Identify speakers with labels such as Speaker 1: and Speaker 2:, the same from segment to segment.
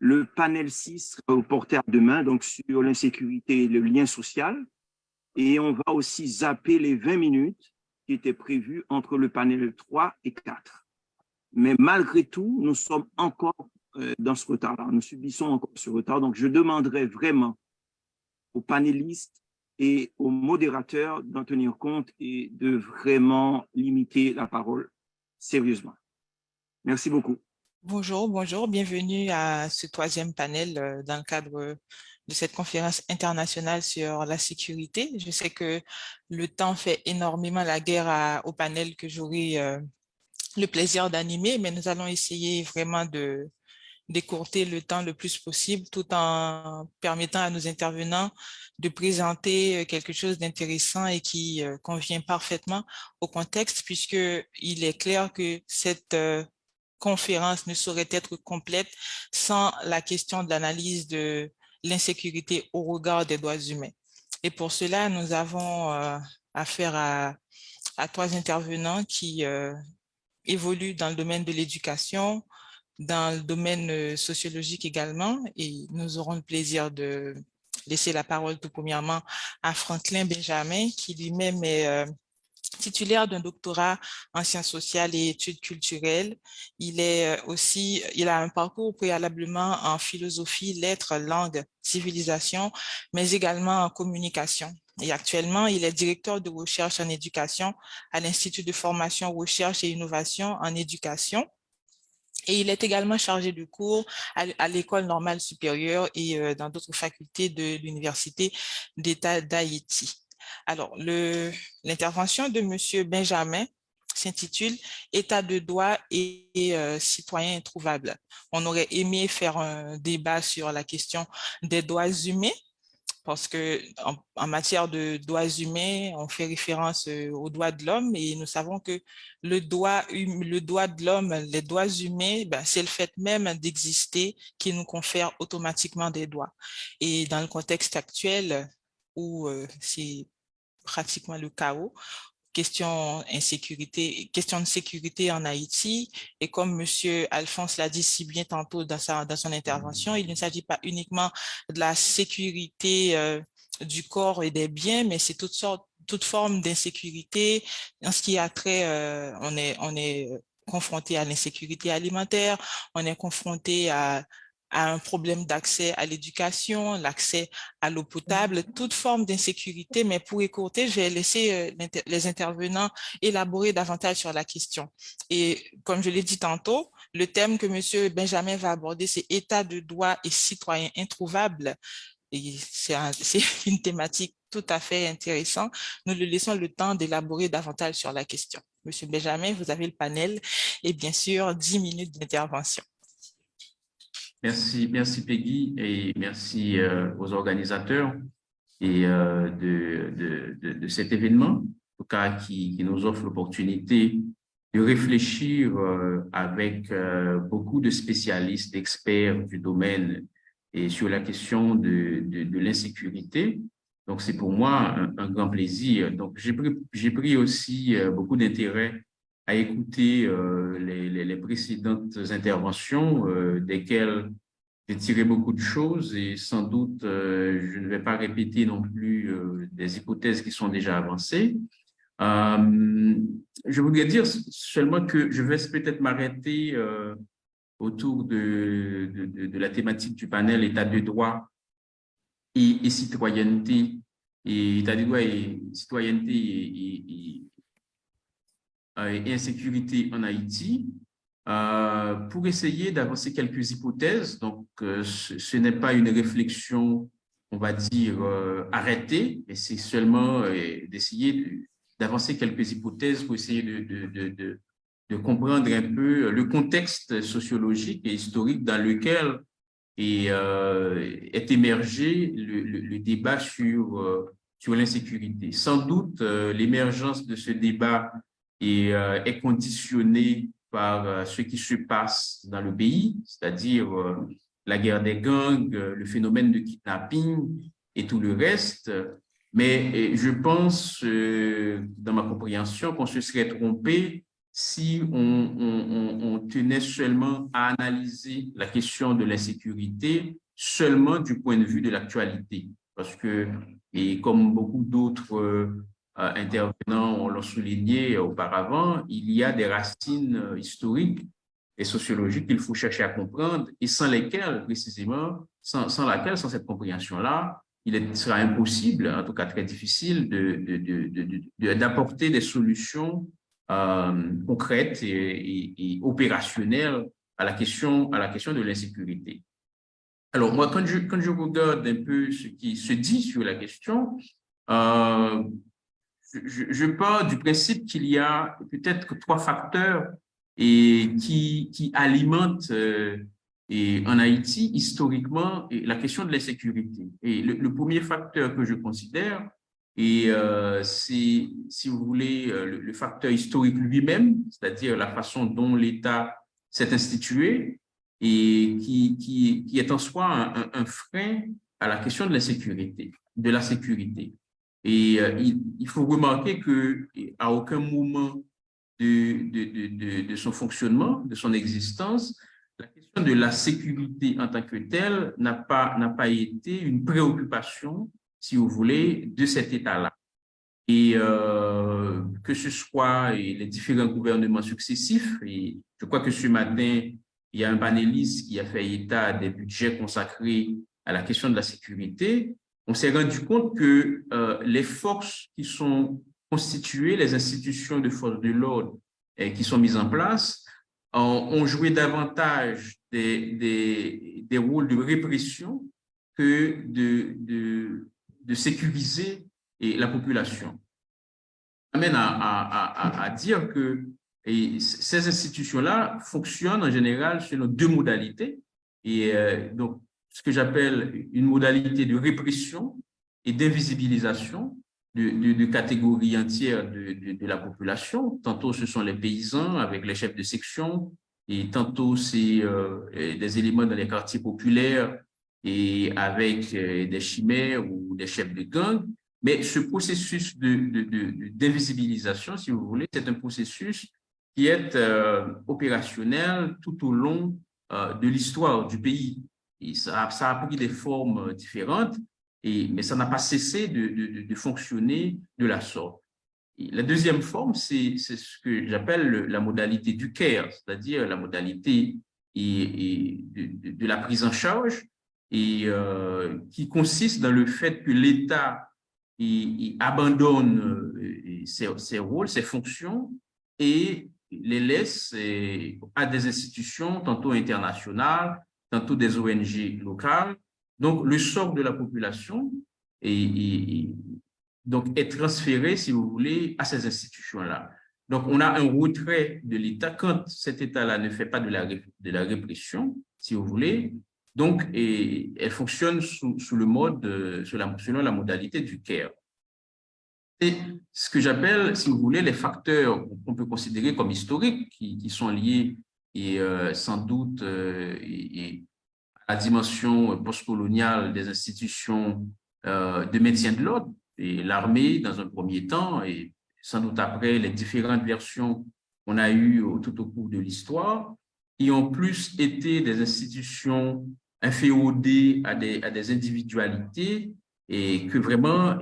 Speaker 1: Le panel 6 sera reporté à demain, donc sur l'insécurité et le lien social. Et on va aussi zapper les 20 minutes qui étaient prévues entre le panel 3 et 4. Mais malgré tout, nous sommes encore dans ce retard-là. Nous subissons encore ce retard. Donc, je demanderai vraiment aux panélistes et aux modérateurs d'en tenir compte et de vraiment limiter la parole sérieusement. Merci beaucoup.
Speaker 2: Bonjour, bonjour, bienvenue à ce troisième panel dans le cadre de cette conférence internationale sur la sécurité. Je sais que le temps fait énormément la guerre au panel que j'aurai le plaisir d'animer, mais nous allons essayer vraiment d'écourter le temps le plus possible tout en permettant à nos intervenants de présenter quelque chose d'intéressant et qui convient parfaitement au contexte, puisqu'il est clair que cette conférence ne saurait être complète sans la question de l'analyse de l'insécurité au regard des droits humains. Et pour cela, nous avons affaire à trois intervenants qui évoluent dans le domaine de l'éducation, dans le domaine sociologique également, et nous aurons le plaisir de laisser la parole tout premièrement à Franklin Benjamin, qui lui-même est titulaire d'un doctorat en sciences sociales et études culturelles. Il a un parcours préalablement en philosophie, lettres, langues, civilisation, mais également en communication. Et actuellement, il est directeur de recherche en éducation à l'Institut de formation, recherche et innovation en éducation. Et il est également chargé de cours à l'École normale supérieure et dans d'autres facultés de l'Université d'État d'Haïti. Alors, l'intervention de M. Benjamin s'intitule « État de droit et citoyens introuvables ». On aurait aimé faire un débat sur la question des droits humains, parce que en matière de droits humains, on fait référence aux droits de l'homme et nous savons que le droit de l'homme, les droits humains, ben, c'est le fait même d'exister qui nous confère automatiquement des droits. Et dans le contexte actuel où c'est pratiquement le chaos, question de sécurité en Haïti. Et comme Monsieur Alphonse l'a dit si bien tantôt dans son intervention, il ne s'agit pas uniquement de la sécurité du corps et des biens, mais c'est toute forme d'insécurité. En ce qui a trait, on est confronté à l'insécurité alimentaire, on est confronté à un problème d'accès à l'éducation, l'accès à l'eau potable, toute forme d'insécurité. Mais pour écourter, je vais laisser les intervenants élaborer davantage sur la question. Et comme je l'ai dit tantôt, le thème que M. Benjamin va aborder, c'est État de droit et citoyens introuvables. Et c'est une thématique tout à fait intéressante. Nous lui laissons le temps d'élaborer davantage sur la question. Monsieur Benjamin, vous avez le panel et bien sûr 10 minutes d'intervention.
Speaker 3: Merci Peggy et merci aux organisateurs et de cet événement, en tout cas qui nous offre l'opportunité de réfléchir avec beaucoup de spécialistes, d'experts du domaine et sur la question de l'insécurité. Donc, c'est pour moi un grand plaisir. Donc, j'ai pris aussi beaucoup d'intérêt à écouter les précédentes interventions, desquelles j'ai tiré beaucoup de choses et sans doute, je ne vais pas répéter non plus des hypothèses qui sont déjà avancées. Je voudrais dire seulement que je vais peut-être m'arrêter autour de la thématique du panel État de droit et citoyenneté, et État de droit et citoyenneté et insécurité en Haïti, pour essayer d'avancer quelques hypothèses. Donc, ce n'est pas une réflexion, on va dire, arrêtée, mais c'est seulement d'essayer d'avancer quelques hypothèses pour essayer de comprendre un peu le contexte sociologique et historique dans lequel est émergé le débat sur l'insécurité. Sans doute, l'émergence de ce débat est conditionnée par ce qui se passe dans le pays, c'est-à-dire la guerre des gangs, le phénomène de kidnapping et tout le reste. Mais je pense, dans ma compréhension, qu'on se serait trompé si on tenait seulement à analyser la question de l'insécurité seulement du point de vue de l'actualité. Parce que, et comme beaucoup d'autres intervenants l'ont souligné auparavant, il y a des racines historiques et sociologiques qu'il faut chercher à comprendre et sans lesquelles, précisément, sans cette compréhension-là, il sera impossible, en tout cas très difficile, d'apporter des solutions concrètes et opérationnelles à la question de l'insécurité. Alors, moi, quand je regarde un peu ce qui se dit sur la question, je pars du principe qu'il y a peut-être 3 facteurs qui alimentent en Haïti, historiquement, la question de l'insécurité. Et le premier facteur que je considère, c'est, si vous voulez, le facteur historique lui-même, c'est-à-dire la façon dont l'État s'est institué et qui est en soi un frein à la question de l'insécurité, de la sécurité. Et il faut remarquer qu'à aucun moment de son fonctionnement, de son existence, la question de la sécurité en tant que telle n'a pas été une préoccupation, si vous voulez, de cet État-là. Et que ce soit les différents gouvernements successifs, et je crois que ce matin, il y a un panéliste qui a fait état des budgets consacrés à la question de la sécurité. On s'est rendu compte que les forces qui sont constituées, les institutions de force de l'ordre qui sont mises en place, ont joué davantage des rôles de répression que de sécuriser la population. Ça amène à dire que ces institutions-là fonctionnent en général selon 2 modalités. Et donc, ce que j'appelle une modalité de répression et d'invisibilisation de catégories entières de la population. Tantôt, ce sont les paysans avec les chefs de section, et tantôt, c'est des éléments dans les quartiers populaires et avec des chimères ou des chefs de gang. Mais ce processus d'invisibilisation, si vous voulez, c'est un processus qui est opérationnel tout au long de l'histoire du pays. Et ça a pris des formes différentes, mais ça n'a pas cessé de fonctionner de la sorte. Et la deuxième forme, c'est ce que j'appelle la modalité du care, c'est-à-dire la modalité de la prise en charge, et qui consiste dans le fait que l'État abandonne ses rôles, ses fonctions, et les laisse à des institutions, tantôt internationales, tantôt des ONG locales. Donc, le sort de la population donc, est transféré, si vous voulez, à ces institutions-là. Donc, on a un retrait de l'État quand cet État-là ne fait pas de la répression, si vous voulez. Donc, elle fonctionne sous le mode, selon la modalité du care. Et ce que j'appelle, si vous voulez, les facteurs qu'on peut considérer comme historiques, qui sont liés sans doute à la dimension postcoloniale des institutions de maintien de l'ordre, et l'armée dans un premier temps, et sans doute après les différentes versions qu'on a eues tout au cours de l'histoire, qui ont plus été des institutions inféodées à des individualités, et que vraiment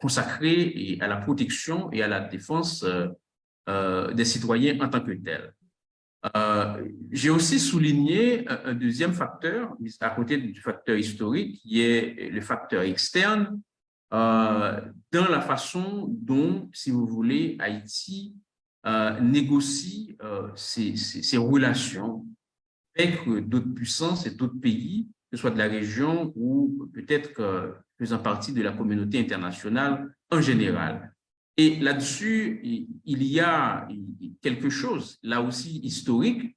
Speaker 3: consacrées à la protection et à la défense des citoyens en tant que tels. J'ai aussi souligné un deuxième facteur, à côté du facteur historique, qui est le facteur externe, dans la façon dont, si vous voulez, Haïti négocie ses relations avec d'autres puissances et d'autres pays, que ce soit de la région ou peut-être faisant partie de la communauté internationale en général. Et là-dessus, il y a quelque chose, là aussi historique,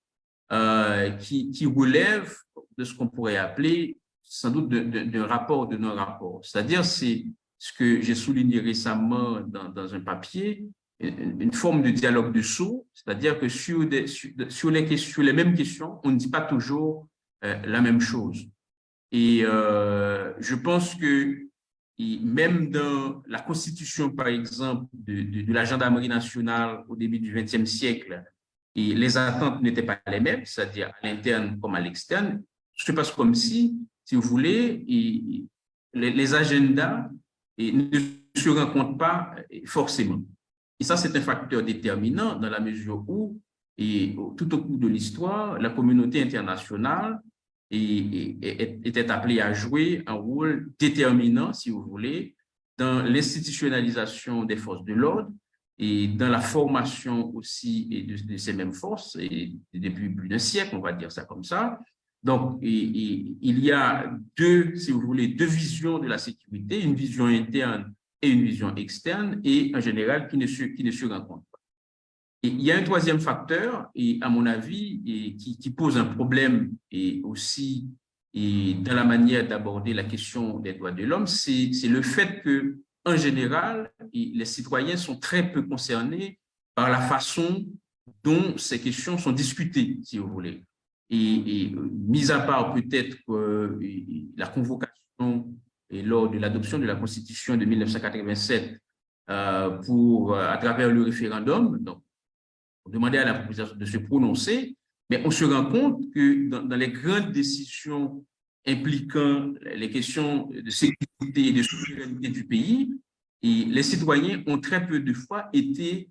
Speaker 3: qui relève de ce qu'on pourrait appeler sans doute d'un rapport de non-rapport. C'est-à-dire, c'est ce que j'ai souligné récemment dans un papier, une forme de dialogue de sourds, c'est-à-dire que sur les mêmes questions, on ne dit pas toujours la même chose. Et je pense que et même dans la constitution, par exemple, de la gendarmerie nationale au début du XXe siècle, et les attentes n'étaient pas les mêmes, c'est-à-dire à l'interne comme à l'externe. Je passe comme si vous voulez, les agendas ne se rencontrent pas forcément. Et ça, c'est un facteur déterminant dans la mesure où, tout au cours de l'histoire, la communauté internationale était appelée à jouer un rôle déterminant, si vous voulez, dans l'institutionnalisation des forces de l'ordre et dans la formation aussi de ces mêmes forces, et depuis plus d'un siècle, on va dire ça comme ça. Donc, il y a si vous voulez, deux visions de la sécurité, une vision interne et une vision externe, et en général, qui ne se rencontrent pas. Et il y a un troisième facteur, et à mon avis, qui pose un problème et aussi dans la manière d'aborder la question des droits de l'homme, c'est le fait que, en général, les citoyens sont très peu concernés par la façon dont ces questions sont discutées, si vous voulez. Et mis à part peut-être la convocation lors de l'adoption de la Constitution de 1987 à travers le référendum, donc on demandait à la population de se prononcer, mais on se rend compte que dans les grandes décisions impliquant les questions de sécurité et de souveraineté du pays, et les citoyens ont très peu de fois été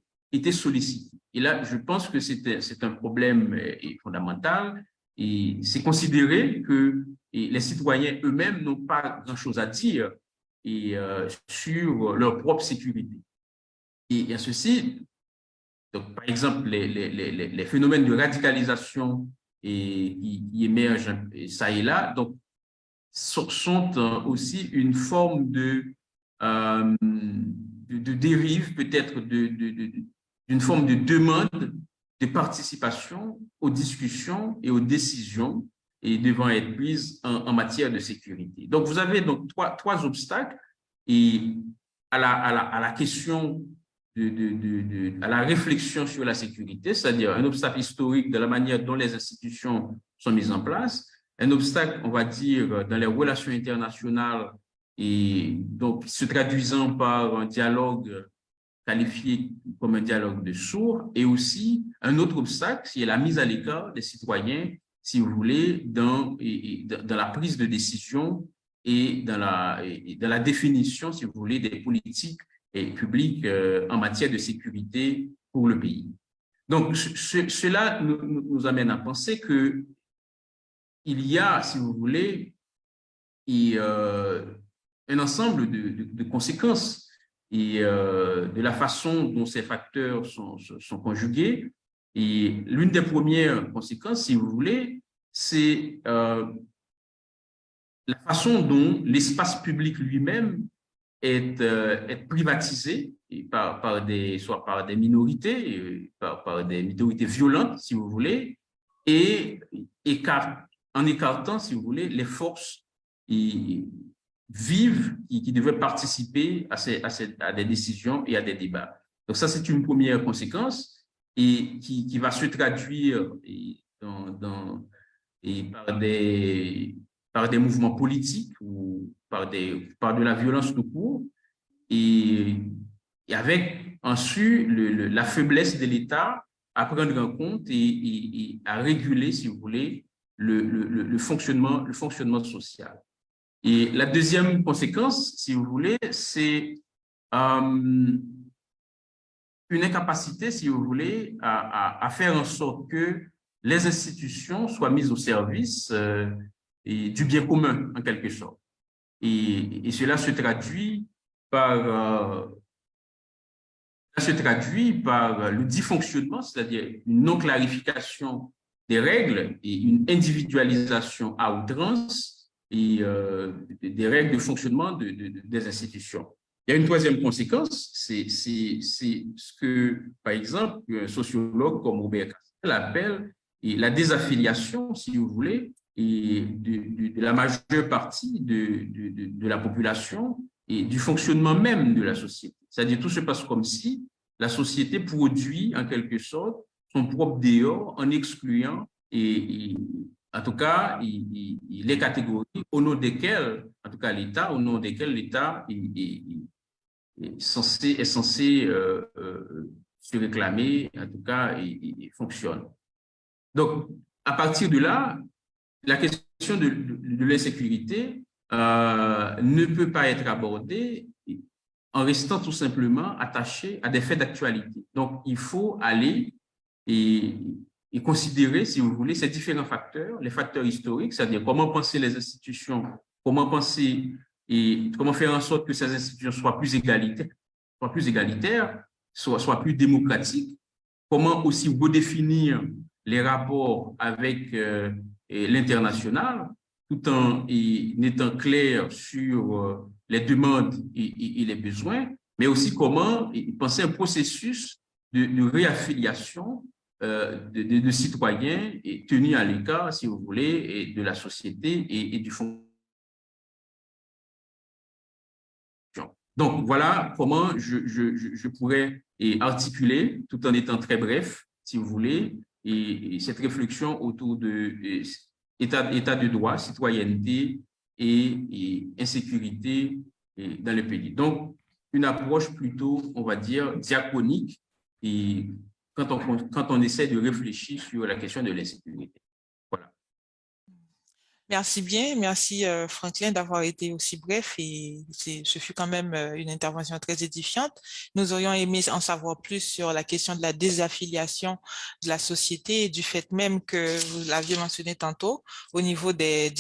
Speaker 3: sollicités. Et là, je pense que c'est un problème fondamental, et c'est considéré que les citoyens eux-mêmes n'ont pas grand-chose à dire sur leur propre sécurité. Et à ceci, donc, par exemple, les phénomènes de radicalisation qui émergent ça et là, donc, sont aussi une forme de dérive, peut-être d'une forme de demande de participation aux discussions et aux décisions et devant être prises en matière de sécurité. Donc, vous avez donc trois obstacles à la question à la réflexion sur la sécurité, c'est-à-dire un obstacle historique de la manière dont les institutions sont mises en place, un obstacle, on va dire, dans les relations internationales et donc se traduisant par un dialogue qualifié comme un dialogue de sourds, et aussi un autre obstacle, c'est la mise à l'écart des citoyens, si vous voulez, dans la prise de décision et dans la définition, si vous voulez, des politiques publiques en matière de sécurité pour le pays. Donc, cela nous amène à penser que il y a, si vous voulez, un ensemble de conséquences de la façon dont ces facteurs sont conjugués. Et l'une des premières conséquences, si vous voulez, c'est la façon dont l'espace public lui-même est privatisé soit par des minorités, par des minorités violentes, si vous voulez, et en écartant, si vous voulez, les forces vives qui devaient participer à des décisions et à des débats. Donc ça, c'est une première conséquence et qui va se traduire par des mouvements politiques ou par de la violence tout court, et avec ensuite la faiblesse de l'État à prendre en compte et à réguler, si vous voulez, le fonctionnement social. Et la deuxième conséquence, si vous voulez, c'est une incapacité, si vous voulez, à faire en sorte que les institutions soient mises au service du bien commun, en quelque sorte. Et cela se traduit par le dysfonctionnement, c'est-à-dire une non-clarification des règles et une individualisation à outrance et des règles de fonctionnement des institutions. Il y a une troisième conséquence, c'est ce que, par exemple, un sociologue comme Robert Castel appelle la désaffiliation, si vous voulez, et de la majeure partie de la population et du fonctionnement même de la société. C'est-à-dire tout se passe comme si la société produit en quelque sorte son propre dehors en excluant en tout cas, les catégories au nom desquelles, en tout cas l'État, au nom desquelles l'État est censé se réclamer, en tout cas, il fonctionne. Donc, à partir de là, la question de l'insécurité ne peut pas être abordée en restant tout simplement attaché à des faits d'actualité. Donc, il faut aller et considérer, si vous voulez, ces différents facteurs, les facteurs historiques, c'est-à-dire comment penser les institutions, comment penser et comment faire en sorte que ces institutions soient plus égalitaires, soient plus démocratiques, comment aussi redéfinir les rapports avec l'international, tout en étant clair sur les demandes et les besoins, mais aussi comment penser un processus de réaffiliation de citoyens et tenus à l'écart, si vous voulez, et de la société et du fonctionnement. Donc, voilà comment je pourrais articuler, tout en étant très bref, si vous voulez, et cette réflexion autour de état de droit, citoyenneté et insécurité dans le pays. Donc, une approche plutôt, on va dire, diachronique et quand on essaie de réfléchir sur la question de l'insécurité. Voilà.
Speaker 2: Merci bien, merci Franklin d'avoir été aussi bref et ce fut quand même une intervention très édifiante. Nous aurions aimé en savoir plus sur la question de la désaffiliation de la société et du fait même que vous l'aviez mentionné tantôt au niveau des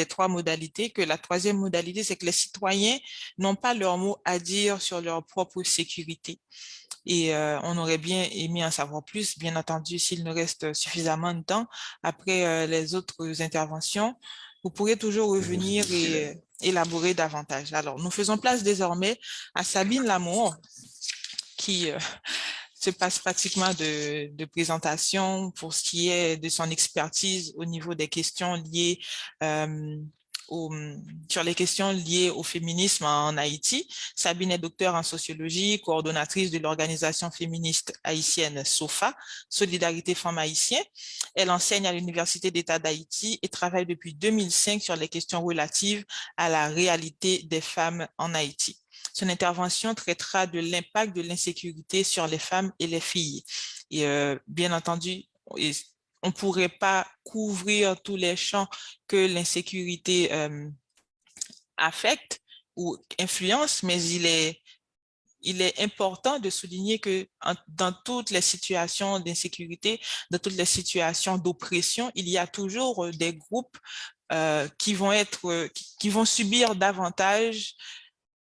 Speaker 2: trois modalités, que la troisième modalité, c'est que les citoyens n'ont pas leur mot à dire sur leur propre sécurité. Et on aurait bien aimé en savoir plus, bien entendu, s'il nous reste suffisamment de temps après les autres interventions. Vous pourrez toujours revenir et élaborer davantage. Alors, nous faisons place désormais à Sabine Lamour, qui se passe pratiquement de présentation pour ce qui est de son expertise au niveau des questions liées sur les questions liées au féminisme en Haïti. Sabine est docteure en sociologie, coordonnatrice de l'organisation féministe haïtienne SOFA, Solidarité Femmes Haïtiennes. Elle enseigne à l'Université d'État d'Haïti et travaille depuis 2005 sur les questions relatives à la réalité des femmes en Haïti. Son intervention traitera de l'impact de l'insécurité sur les femmes et les filles. Et bien entendu, on ne pourrait pas couvrir tous les champs que l'insécurité affecte ou influence, mais il est important de souligner que dans toutes les situations d'insécurité, dans toutes les situations d'oppression, il y a toujours des groupes qui vont subir davantage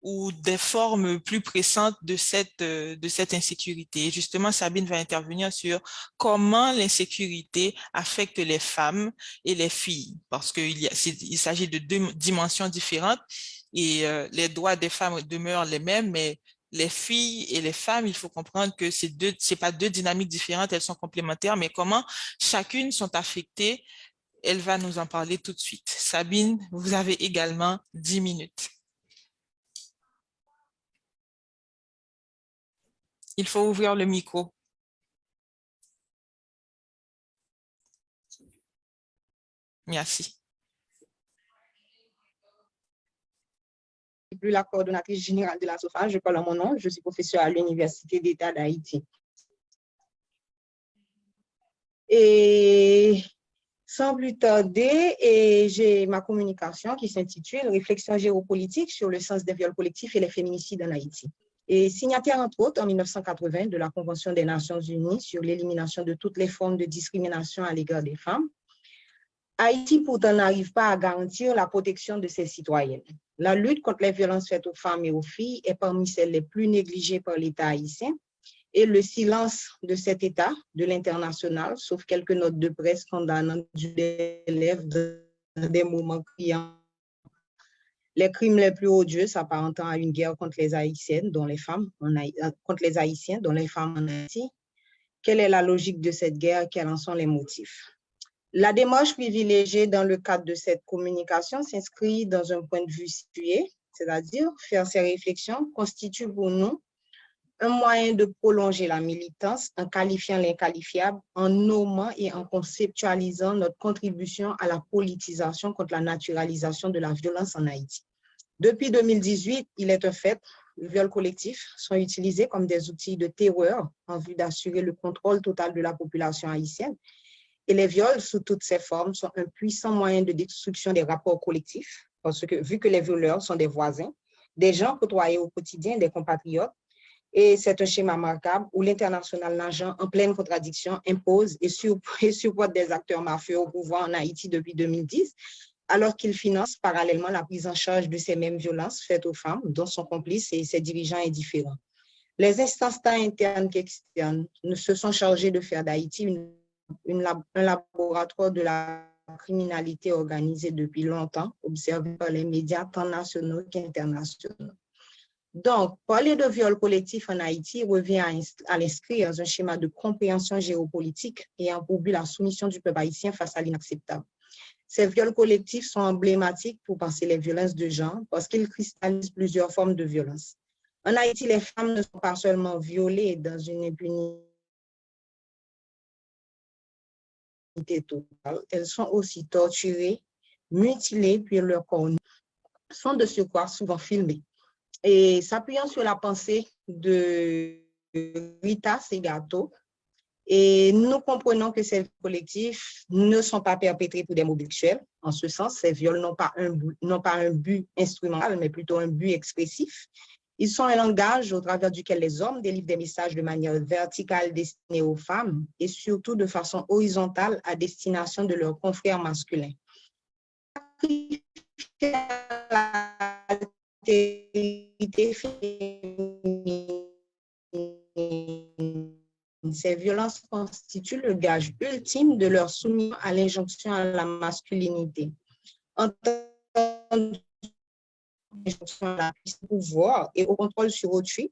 Speaker 2: ou des formes plus pressantes de cette insécurité. Et justement, Sabine va intervenir sur comment l'insécurité affecte les femmes et les filles, parce qu'il s'agit de deux dimensions différentes et les droits des femmes demeurent les mêmes, mais les filles et les femmes, il faut comprendre que c'est pas deux dynamiques différentes, elles sont complémentaires, mais comment chacune sont affectées, elle va nous en parler tout de suite. Sabine, vous avez également 10 minutes. Il faut ouvrir le micro. Merci.
Speaker 4: Je suis plus la coordonnatrice générale de la SOFA, je parle en mon nom, je suis professeure à l'Université d'État d'Haïti. Et sans plus tarder, j'ai ma communication qui s'intitule « Réflexion géopolitique sur le sens des viols collectifs et les féminicides en Haïti ». Et signataire, entre autres, en 1980 de la Convention des Nations Unies sur l'élimination de toutes les formes de discrimination à l'égard des femmes, Haïti pourtant n'arrive pas à garantir la protection de ses citoyennes. La lutte contre les violences faites aux femmes et aux filles est parmi celles les plus négligées par l'État haïtien et le silence de cet État, de l'international, sauf quelques notes de presse condamnant des élèves dans des moments criants. Les crimes les plus odieux s'apparentant à une guerre contre les Haïtiennes, dont les femmes en Haïti. Quelle est la logique de cette guerre? Quels en sont les motifs? La démarche privilégiée dans le cadre de cette communication s'inscrit dans un point de vue situé, c'est-à-dire faire ces réflexions constitue pour nous un moyen de prolonger la militance en qualifiant l'inqualifiable, en nommant et en conceptualisant notre contribution à la politisation contre la naturalisation de la violence en Haïti. Depuis 2018, il est un fait, les viols collectifs sont utilisés comme des outils de terreur en vue d'assurer le contrôle total de la population haïtienne. Et les viols, sous toutes ces formes, sont un puissant moyen de destruction des rapports collectifs, parce que vu que les violeurs sont des voisins, des gens côtoyés au quotidien, des compatriotes, et c'est un schéma marquable où l'international nageant en pleine contradiction impose et supporte des acteurs mafieux au pouvoir en Haïti depuis 2010, alors qu'il finance parallèlement la prise en charge de ces mêmes violences faites aux femmes, dont son complice et ses dirigeants indifférents. Les instances tant internes qu'externes se sont chargées de faire d'Haïti un laboratoire de la criminalité organisée depuis longtemps, observé par les médias tant nationaux qu'internationaux. Donc, parler de viol collectif en Haïti revient à l'inscrire dans un schéma de compréhension géopolitique ayant pour but la soumission du peuple haïtien face à l'inacceptable. Ces viols collectifs sont emblématiques pour penser les violences de genre parce qu'ils cristallisent plusieurs formes de violence. En Haïti, les femmes ne sont pas seulement violées dans une impunité totale, elles sont aussi torturées, mutilées, puis leurs corps sont de surcroît souvent filmés. Et s'appuyant sur la pensée de Rita Segato, et nous comprenons que ces collectifs ne sont pas perpétrés pour des mots virtuels. En ce sens, ces viols n'ont pas un but instrumental, mais plutôt un but expressif. Ils sont un langage au travers duquel les hommes délivrent des messages de manière verticale destinés aux femmes et surtout de façon horizontale à destination de leurs confrères masculins. Ces violences constituent le gage ultime de leur soumission à l'injonction à la masculinité. En tant l'injonction à la puissance, au pouvoir et au contrôle sur autrui,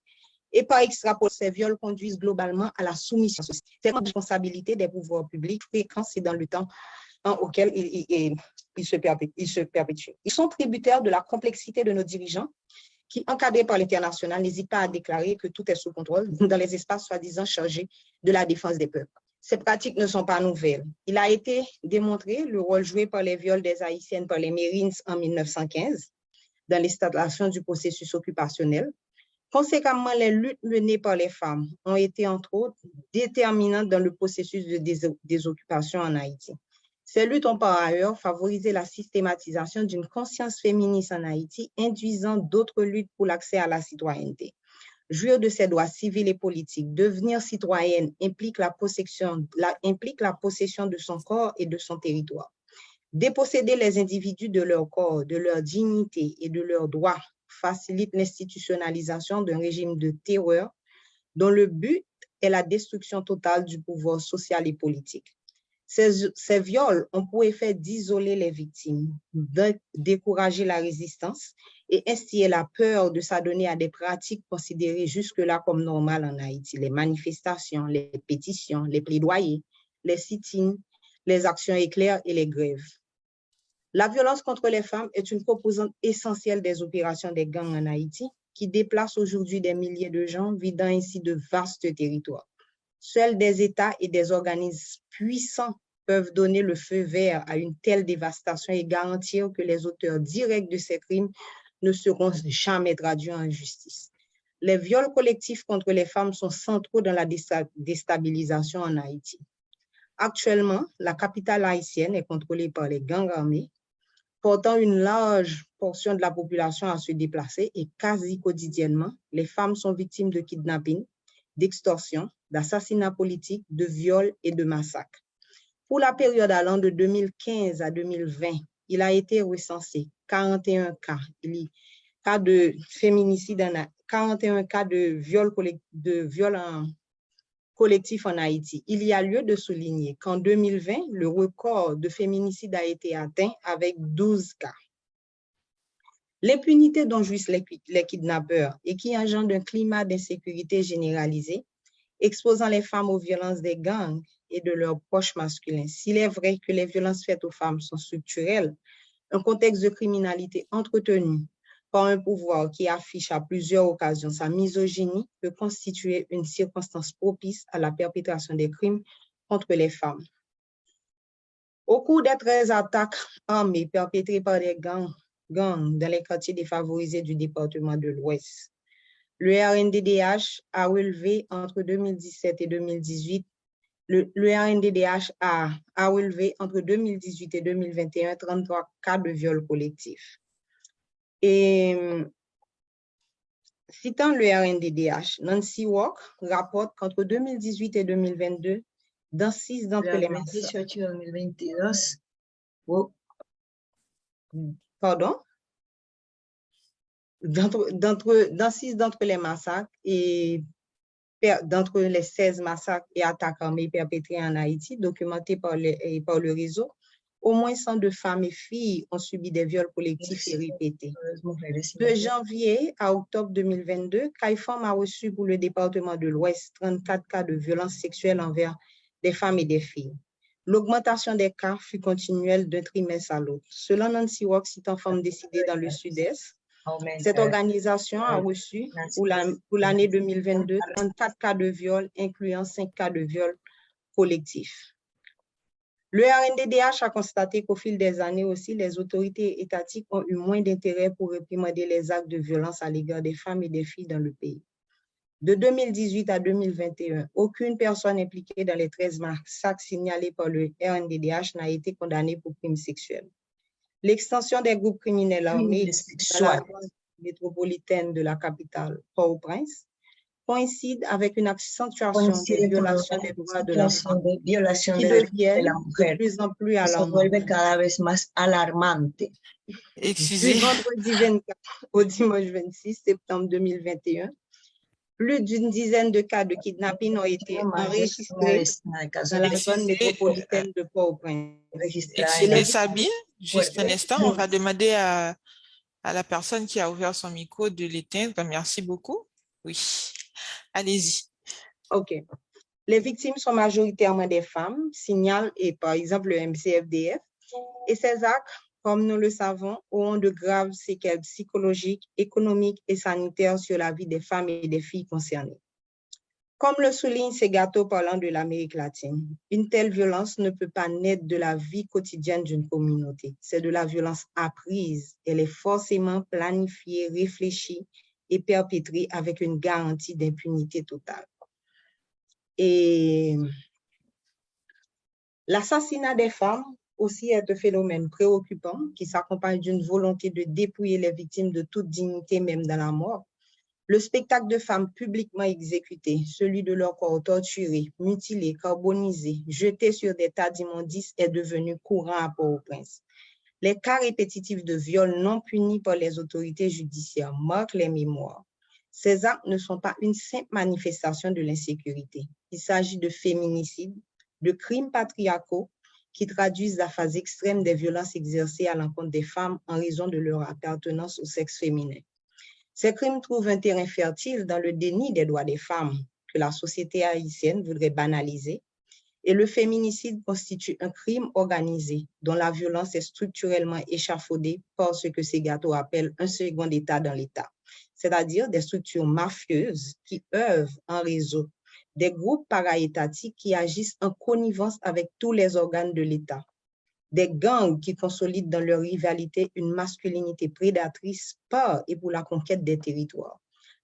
Speaker 4: et par extrapolation, ces viols conduisent globalement à la soumission sociale. C'est la responsabilité des pouvoirs publics fréquents, c'est dans le temps auquel ils se perpétuent. Ils sont tributaires de la complexité de nos dirigeants qui, encadrés par l'international, n'hésitent pas à déclarer que tout est sous contrôle dans les espaces soi-disant chargés de la défense des peuples. Ces pratiques ne sont pas nouvelles. Il a été démontré le rôle joué par les viols des Haïtiennes par les Marines en 1915 dans l'installation du processus occupationnel. Conséquemment, les luttes menées par les femmes ont été, entre autres, déterminantes dans le processus de désoccupation en Haïti. Ces luttes ont par ailleurs favorisé la systématisation d'une conscience féministe en Haïti, induisant d'autres luttes pour l'accès à la citoyenneté. Jouir de ses droits civils et politiques, devenir citoyenne implique la possession de son corps et de son territoire. Déposséder les individus de leur corps, de leur dignité et de leurs droits facilite l'institutionnalisation d'un régime de terreur dont le but est la destruction totale du pouvoir social et politique. Ces viols ont pour effet d'isoler les victimes, de décourager la résistance et instiller la peur de s'adonner à des pratiques considérées jusque-là comme normales en Haïti. Les manifestations, les pétitions, les plaidoyers, les sit-ins, les actions éclairs et les grèves. La violence contre les femmes est une composante essentielle des opérations des gangs en Haïti qui déplacent aujourd'hui des milliers de gens, vidant ainsi de vastes territoires. Seuls des États et des organismes puissants peuvent donner le feu vert à une telle dévastation et garantir que les auteurs directs de ces crimes ne seront jamais traduits en justice. Les viols collectifs contre les femmes sont centraux dans la déstabilisation en Haïti. Actuellement, la capitale haïtienne est contrôlée par les gangs armés, portant une large portion de la population à se déplacer et quasi quotidiennement, les femmes sont victimes de kidnapping, d'extorsion, d'assassinats politiques, de viols et de massacres. Pour la période allant de 2015 à 2020, il a été recensé 41 cas de féminicide, 41 cas de viol collectif en Haïti. Il y a lieu de souligner qu'en 2020, le record de féminicide a été atteint avec 12 cas. L'impunité dont jouissent les kidnappeurs et qui engendre un climat d'insécurité généralisé, exposant les femmes aux violences des gangs et de leurs proches masculins. S'il est vrai que les violences faites aux femmes sont structurelles, un contexte de criminalité entretenu, par un pouvoir qui affiche à plusieurs occasions sa misogynie peut constituer une circonstance propice à la perpétration des crimes contre les femmes. Au cours des 13 attaques armées perpétrées par des gangs dans les quartiers défavorisés du département de l'Ouest, le RNDDH a relevé entre 2017 et 2018, le RNDDH a relevé entre 2018 et 2021 33 cas de viol collectif. Et citant le RNDDH, Nancy Walk rapporte qu'entre 2018 et 2022, dans 6 d'entre les massacres. Pardon? Dans 6 d'entre les massacres et d'entre les 16 massacres et attaques armées perpétrées en Haïti, documentés par le réseau, au moins 102 femmes et filles ont subi des viols collectifs et répétés. De janvier à octobre 2022, CAIFOM a reçu pour le département de l'Ouest 34 cas de violences sexuelles envers des femmes et des filles. L'augmentation des cas fut continuelle d'un trimestre à l'autre. Selon Nancy Walk, citant Femmes décidées dans le Sud-Est, cette organisation a reçu pour l'année 2022 34 cas de viol, incluant 5 cas de viol collectifs. Le RNDDH a constaté qu'au fil des années aussi, les autorités étatiques ont eu moins d'intérêt pour réprimer les actes de violence à l'égard des femmes et des filles dans le pays. De 2018 à 2021, aucune personne impliquée dans les 13 massacres signalés par le RNDDH n'a été condamnée pour crimes sexuels. L'extension des groupes criminels armés dans la zone métropolitaine de la capitale, Port-au-Prince, coïncide avec une accentuation des violations des droits de l'enfant qui deviennent de plus en plus alarmantes.
Speaker 2: Excusez.
Speaker 4: Du vendredi 24 au dimanche 26 septembre 2021, plus d'une dizaine de cas de kidnapping ont été enregistrés dans la zone métropolitaine de Port-au-Prince.
Speaker 2: Excusez Sabine, juste un instant, on va demander à la personne qui a ouvert son micro de l'éteindre. Merci beaucoup. Oui, allez-y.
Speaker 4: OK. Les victimes sont majoritairement des femmes, signale et par exemple le MCFDF, et ces actes, comme nous le savons, auront de graves séquelles psychologiques, économiques et sanitaires sur la vie des femmes et des filles concernées. Comme le souligne Segato parlant de l'Amérique latine, une telle violence ne peut pas naître de la vie quotidienne d'une communauté. C'est de la violence apprise. Elle est forcément planifiée, réfléchie et perpétrée avec une garantie d'impunité totale. Et l'assassinat des femmes aussi est un phénomène préoccupant qui s'accompagne d'une volonté de dépouiller les victimes de toute dignité, même dans la mort. Le spectacle de femmes publiquement exécutées, celui de leur corps torturé, mutilé, carbonisé, jeté sur des tas d'immondices est devenu courant à Port-au-Prince. Les cas répétitifs de viols non punis par les autorités judiciaires marquent les mémoires. Ces actes ne sont pas une simple manifestation de l'insécurité. Il s'agit de féminicides, de crimes patriarcaux qui traduisent la phase extrême des violences exercées à l'encontre des femmes en raison de leur appartenance au sexe féminin. Ces crimes trouvent un terrain fertile dans le déni des droits des femmes que la société haïtienne voudrait banaliser, et le féminicide constitue un crime organisé dont la violence est structurellement échafaudée par ce que Segato appelle un second État dans l'État, c'est-à-dire des structures mafieuses qui œuvrent en réseau, des groupes para-étatiques qui agissent en connivence avec tous les organes de l'État, des gangs qui consolident dans leur rivalité une masculinité prédatrice par et pour la conquête des territoires.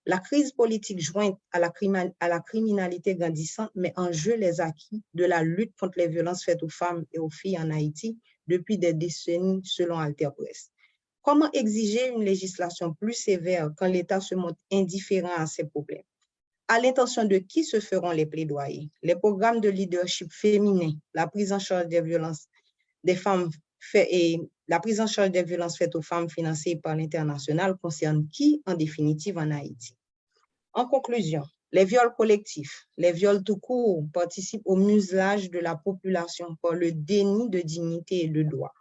Speaker 4: La crise politique jointe à la criminalité grandissante met en jeu les acquis de la lutte contre les violences faites aux femmes et aux filles en Haïti depuis des décennies selon Alter Press. Comment exiger une législation plus sévère quand l'État se montre indifférent à ces problèmes? À l'intention de qui se feront les plaidoyers? Les programmes de leadership féminin, la prise en charge des violences des femmes et la prise en charge des violences faites aux femmes financées par l'international concerne qui en définitive en Haïti? En conclusion, les viols collectifs, les viols tout court participent au muselage de la population par le déni de dignité et de droit.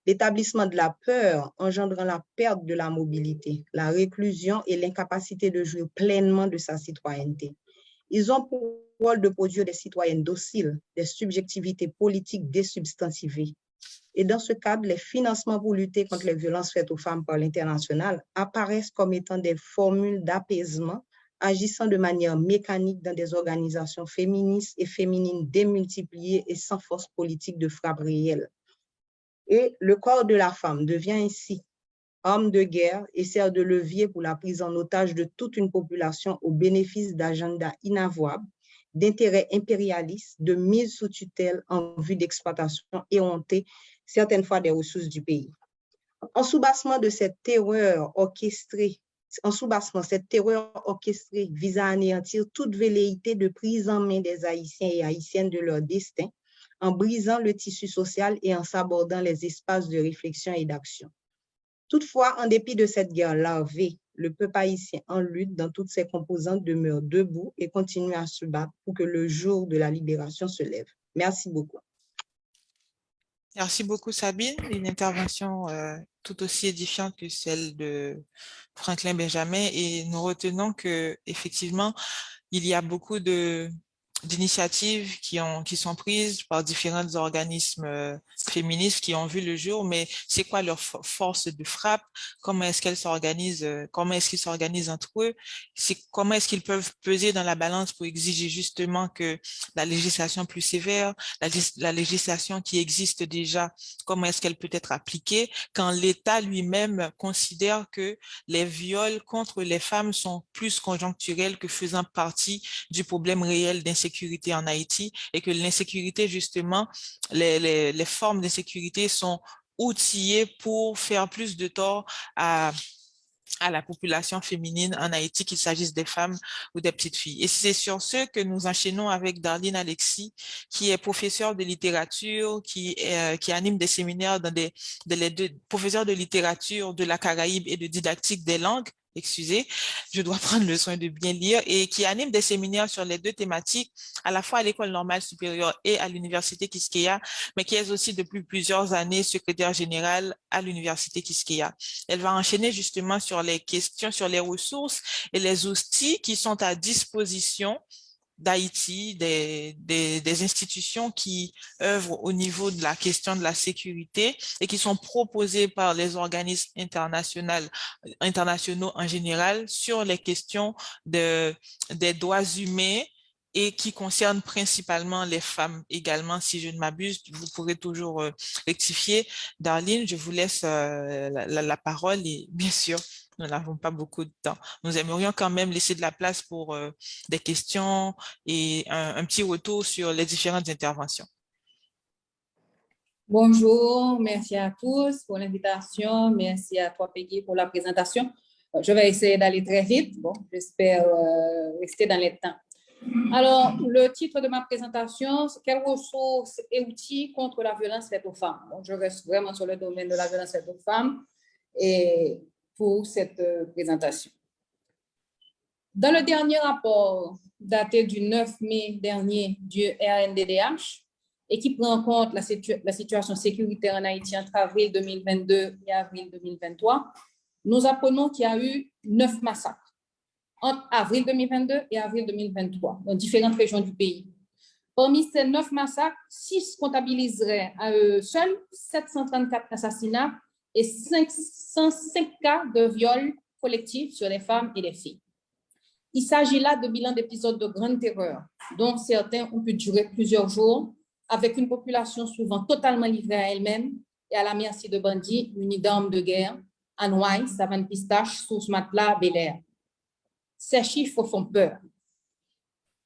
Speaker 4: L'établissement de la peur engendrant la perte de la mobilité, la réclusion et l'incapacité de jouir pleinement de sa citoyenneté. Ils ont pour rôle de produire des citoyennes dociles, des subjectivités politiques désubstantivées, Et dans ce cadre, les financements pour lutter contre les violences faites aux femmes par l'international apparaissent comme étant des formules d'apaisement agissant de manière mécanique dans des organisations féministes et féminines démultipliées et sans force politique de frappe réelle. Et le corps de la femme devient ainsi arme de guerre et sert de levier pour la prise en otage de toute une population au bénéfice d'agendas inavouables, d'intérêts impérialistes, de mise sous tutelle en vue d'exploitation éhontée, certaines fois des ressources du pays. En soubassement de cette terreur orchestrée, vise à anéantir toute velléité de prise en main des Haïtiens et Haïtiennes de leur destin, en brisant le tissu social et en sabordant les espaces de réflexion et d'action. Toutefois, en dépit de cette guerre larvée, le peuple haïtien en lutte dans toutes ses composantes demeure debout et continue à se battre pour que le jour de la libération se lève. Merci beaucoup.
Speaker 2: Merci beaucoup, Sabine. Une intervention tout aussi édifiante que celle de Franklin Benjamin. Et nous retenons que effectivement, il y a beaucoup d'initiatives qui sont prises par différents organismes féministes qui ont vu le jour, mais c'est quoi leur force de frappe? Comment est-ce qu'elles s'organisent? Comment est-ce qu'ils s'organisent entre eux? Comment est-ce qu'ils peuvent peser dans la balance pour exiger justement que la législation plus sévère, la législation qui existe déjà, comment est-ce qu'elle peut être appliquée quand l'État lui-même considère que les viols contre les femmes sont plus conjoncturels que faisant partie du problème réel d'insécurité en Haïti et que l'insécurité, justement, les formes d'insécurité sont outillées pour faire plus de tort à la population féminine en Haïti, qu'il s'agisse des femmes ou des petites filles. Et c'est sur ce que nous enchaînons avec Darlene Alexis, qui est professeure de littérature, qui anime des séminaires dans les deux professeurs de littérature de la Caraïbe et de didactique des langues. Excusez, je dois prendre le soin de bien lire, et qui anime des séminaires sur les deux thématiques, à la fois à l'École normale supérieure et à l'Université Quisqueya, mais qui est aussi depuis plusieurs années secrétaire générale à l'Université Quisqueya. Elle va enchaîner justement sur les questions, sur les ressources et les outils qui sont à disposition d'Haïti, des institutions qui œuvrent au niveau de la question de la sécurité et qui sont proposées par les organismes internationaux en général sur les questions des droits humains et qui concernent principalement les femmes également, si je ne m'abuse. Vous pourrez toujours rectifier. Darlene, je vous laisse la parole et bien sûr, nous n'avons pas beaucoup de temps. Nous aimerions quand même laisser de la place pour des questions et un petit retour sur les différentes interventions.
Speaker 5: Bonjour, merci à tous pour l'invitation. Merci à toi, Peggy, pour la présentation. Je vais essayer d'aller très vite. Bon, j'espère rester dans les temps. Alors, le titre de ma présentation, c'est « Quelles ressources et outils contre la violence faite aux femmes ?» Donc, je reste vraiment sur le domaine de la violence faite aux femmes et pour cette présentation. Dans le dernier rapport daté du 9 mai dernier du RNDDH et qui prend en compte la situation sécuritaire en Haïti entre avril 2022 et avril 2023, nous apprenons qu'il y a eu 9 massacres entre avril 2022 et avril 2023 dans différentes régions du pays. Parmi ces 9 massacres, 6 comptabiliseraient à eux seuls 734 assassinats et 505 cas de viols collectifs sur les femmes et les filles. Il s'agit là de bilans d'épisodes de grande terreur, dont certains ont pu durer plusieurs jours, avec une population souvent totalement livrée à elle-même et à la merci de bandits munis d'armes de guerre, Anouaille, Savane Pistache, Source Matelas, Bel Air. Ces chiffres font peur.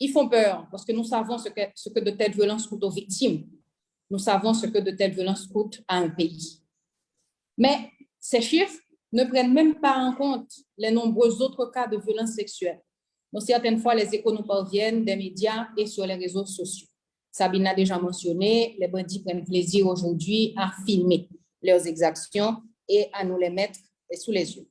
Speaker 5: Ils font peur parce que nous savons ce que de telles violences coûtent aux victimes. Nous savons ce que de telles violences coûtent à un pays. Mais ces chiffres ne prennent même pas en compte les nombreux autres cas de violences sexuelles. Donc, certaines fois, les échos nous parviennent des médias et sur les réseaux sociaux. Sabine a déjà mentionné, les bandits prennent plaisir aujourd'hui à filmer leurs exactions et à nous les mettre sous les yeux.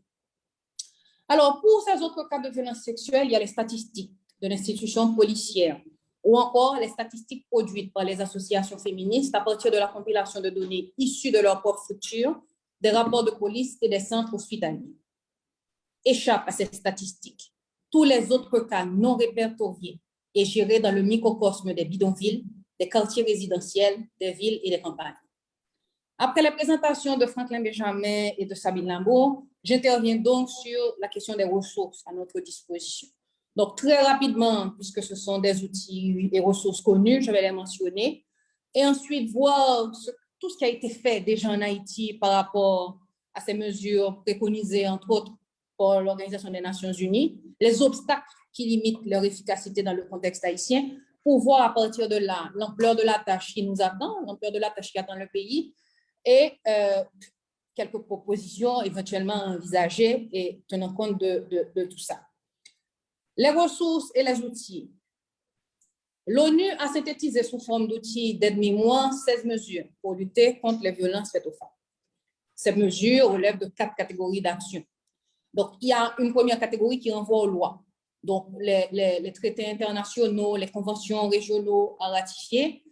Speaker 5: Alors, pour ces autres cas de violences sexuelles, il y a les statistiques de l'institution policière ou encore les statistiques produites par les associations féministes à partir de la compilation de données issues de leur propre structure, des rapports de police et des centres hospitaliers. Échappent à ces statistiques tous les autres cas non répertoriés et gérés dans le microcosme des bidonvilles, des quartiers résidentiels, des villes et des campagnes. Après la présentation de Franklin Benjamin et de Sabine Lambeau, j'interviens donc sur la question des ressources à notre disposition. Donc, très rapidement, puisque ce sont des outils et ressources connues, je vais les mentionner. Et ensuite, voir tout ce qui a été fait déjà en Haïti par rapport à ces mesures préconisées, entre autres, par l'Organisation des Nations Unies, les obstacles qui limitent leur efficacité dans le contexte haïtien, pour voir à partir de là l'ampleur de la tâche qui nous attend, l'ampleur de la tâche qui attend le pays, et quelques propositions éventuellement envisagées et tenant compte de tout ça. Les ressources et les outils. L'ONU a synthétisé sous forme d'outils d'aide-mémoire 16 mesures pour lutter contre les violences faites aux femmes. Ces mesures relèvent de 4 catégories d'actions. Donc, il y a une première catégorie qui renvoie aux lois. Donc, les traités internationaux, les conventions régionaux à ratifier,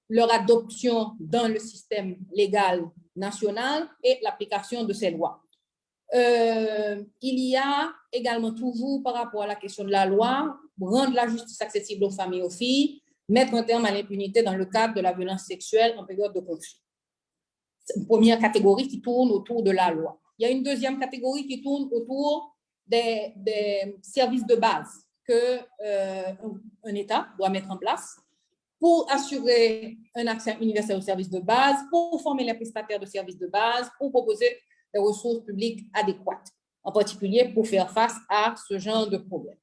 Speaker 5: leur adoption dans le système légal national et l'application de ces lois. Il y a également toujours par rapport à la question de la loi, rendre la justice accessible aux femmes et aux filles, mettre un terme à l'impunité dans le cadre de la violence sexuelle en période de conflit. C'est une première catégorie qui tourne autour de la loi. Il y a une deuxième catégorie qui tourne autour des services de base qu'un État doit mettre en place pour assurer un accès universel aux services de base, pour former les prestataires de services de base, pour proposer des ressources publiques adéquates, en particulier pour faire face à ce genre de problème.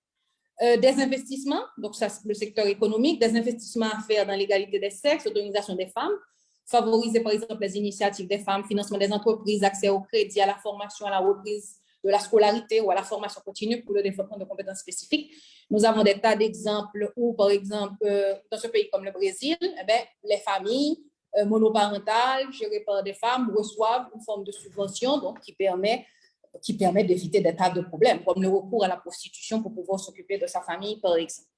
Speaker 5: Des investissements, donc ça c'est le secteur économique, des investissements à faire dans l'égalité des sexes, l'autonomisation des femmes, favoriser par exemple les initiatives des femmes, financement des entreprises, accès au crédit, à la formation, à la reprise de la scolarité ou à la formation continue pour le développement de compétences spécifiques. Nous avons des tas d'exemples où, par exemple, dans ce pays comme le Brésil, les familles monoparentales gérées par des femmes reçoivent une forme de subvention donc, qui permet d'éviter des tas de problèmes, comme le recours à la prostitution pour pouvoir s'occuper de sa famille, par exemple.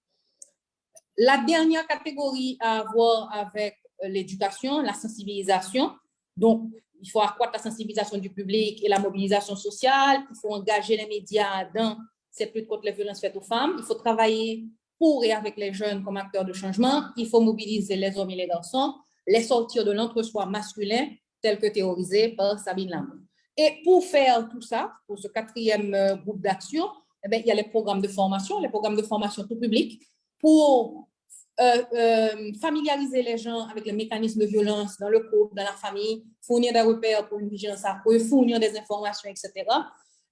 Speaker 5: La dernière catégorie à voir avec l'éducation, la sensibilisation. Donc, il faut accroître la sensibilisation du public et la mobilisation sociale. Il faut engager les médias dans cette lutte contre les violences faites aux femmes. Il faut travailler pour et avec les jeunes comme acteurs de changement. Il faut mobiliser les hommes et les garçons, les sortir de l'entre-soi masculin tel que théorisé par Sabine Lambeau. Et pour faire tout ça, pour ce quatrième groupe d'action, il y a les programmes de formation tout public pour familiariser les gens avec les mécanismes de violence dans le couple, dans la famille, fournir des repères pour une vigilance accrue, fournir des informations, etc.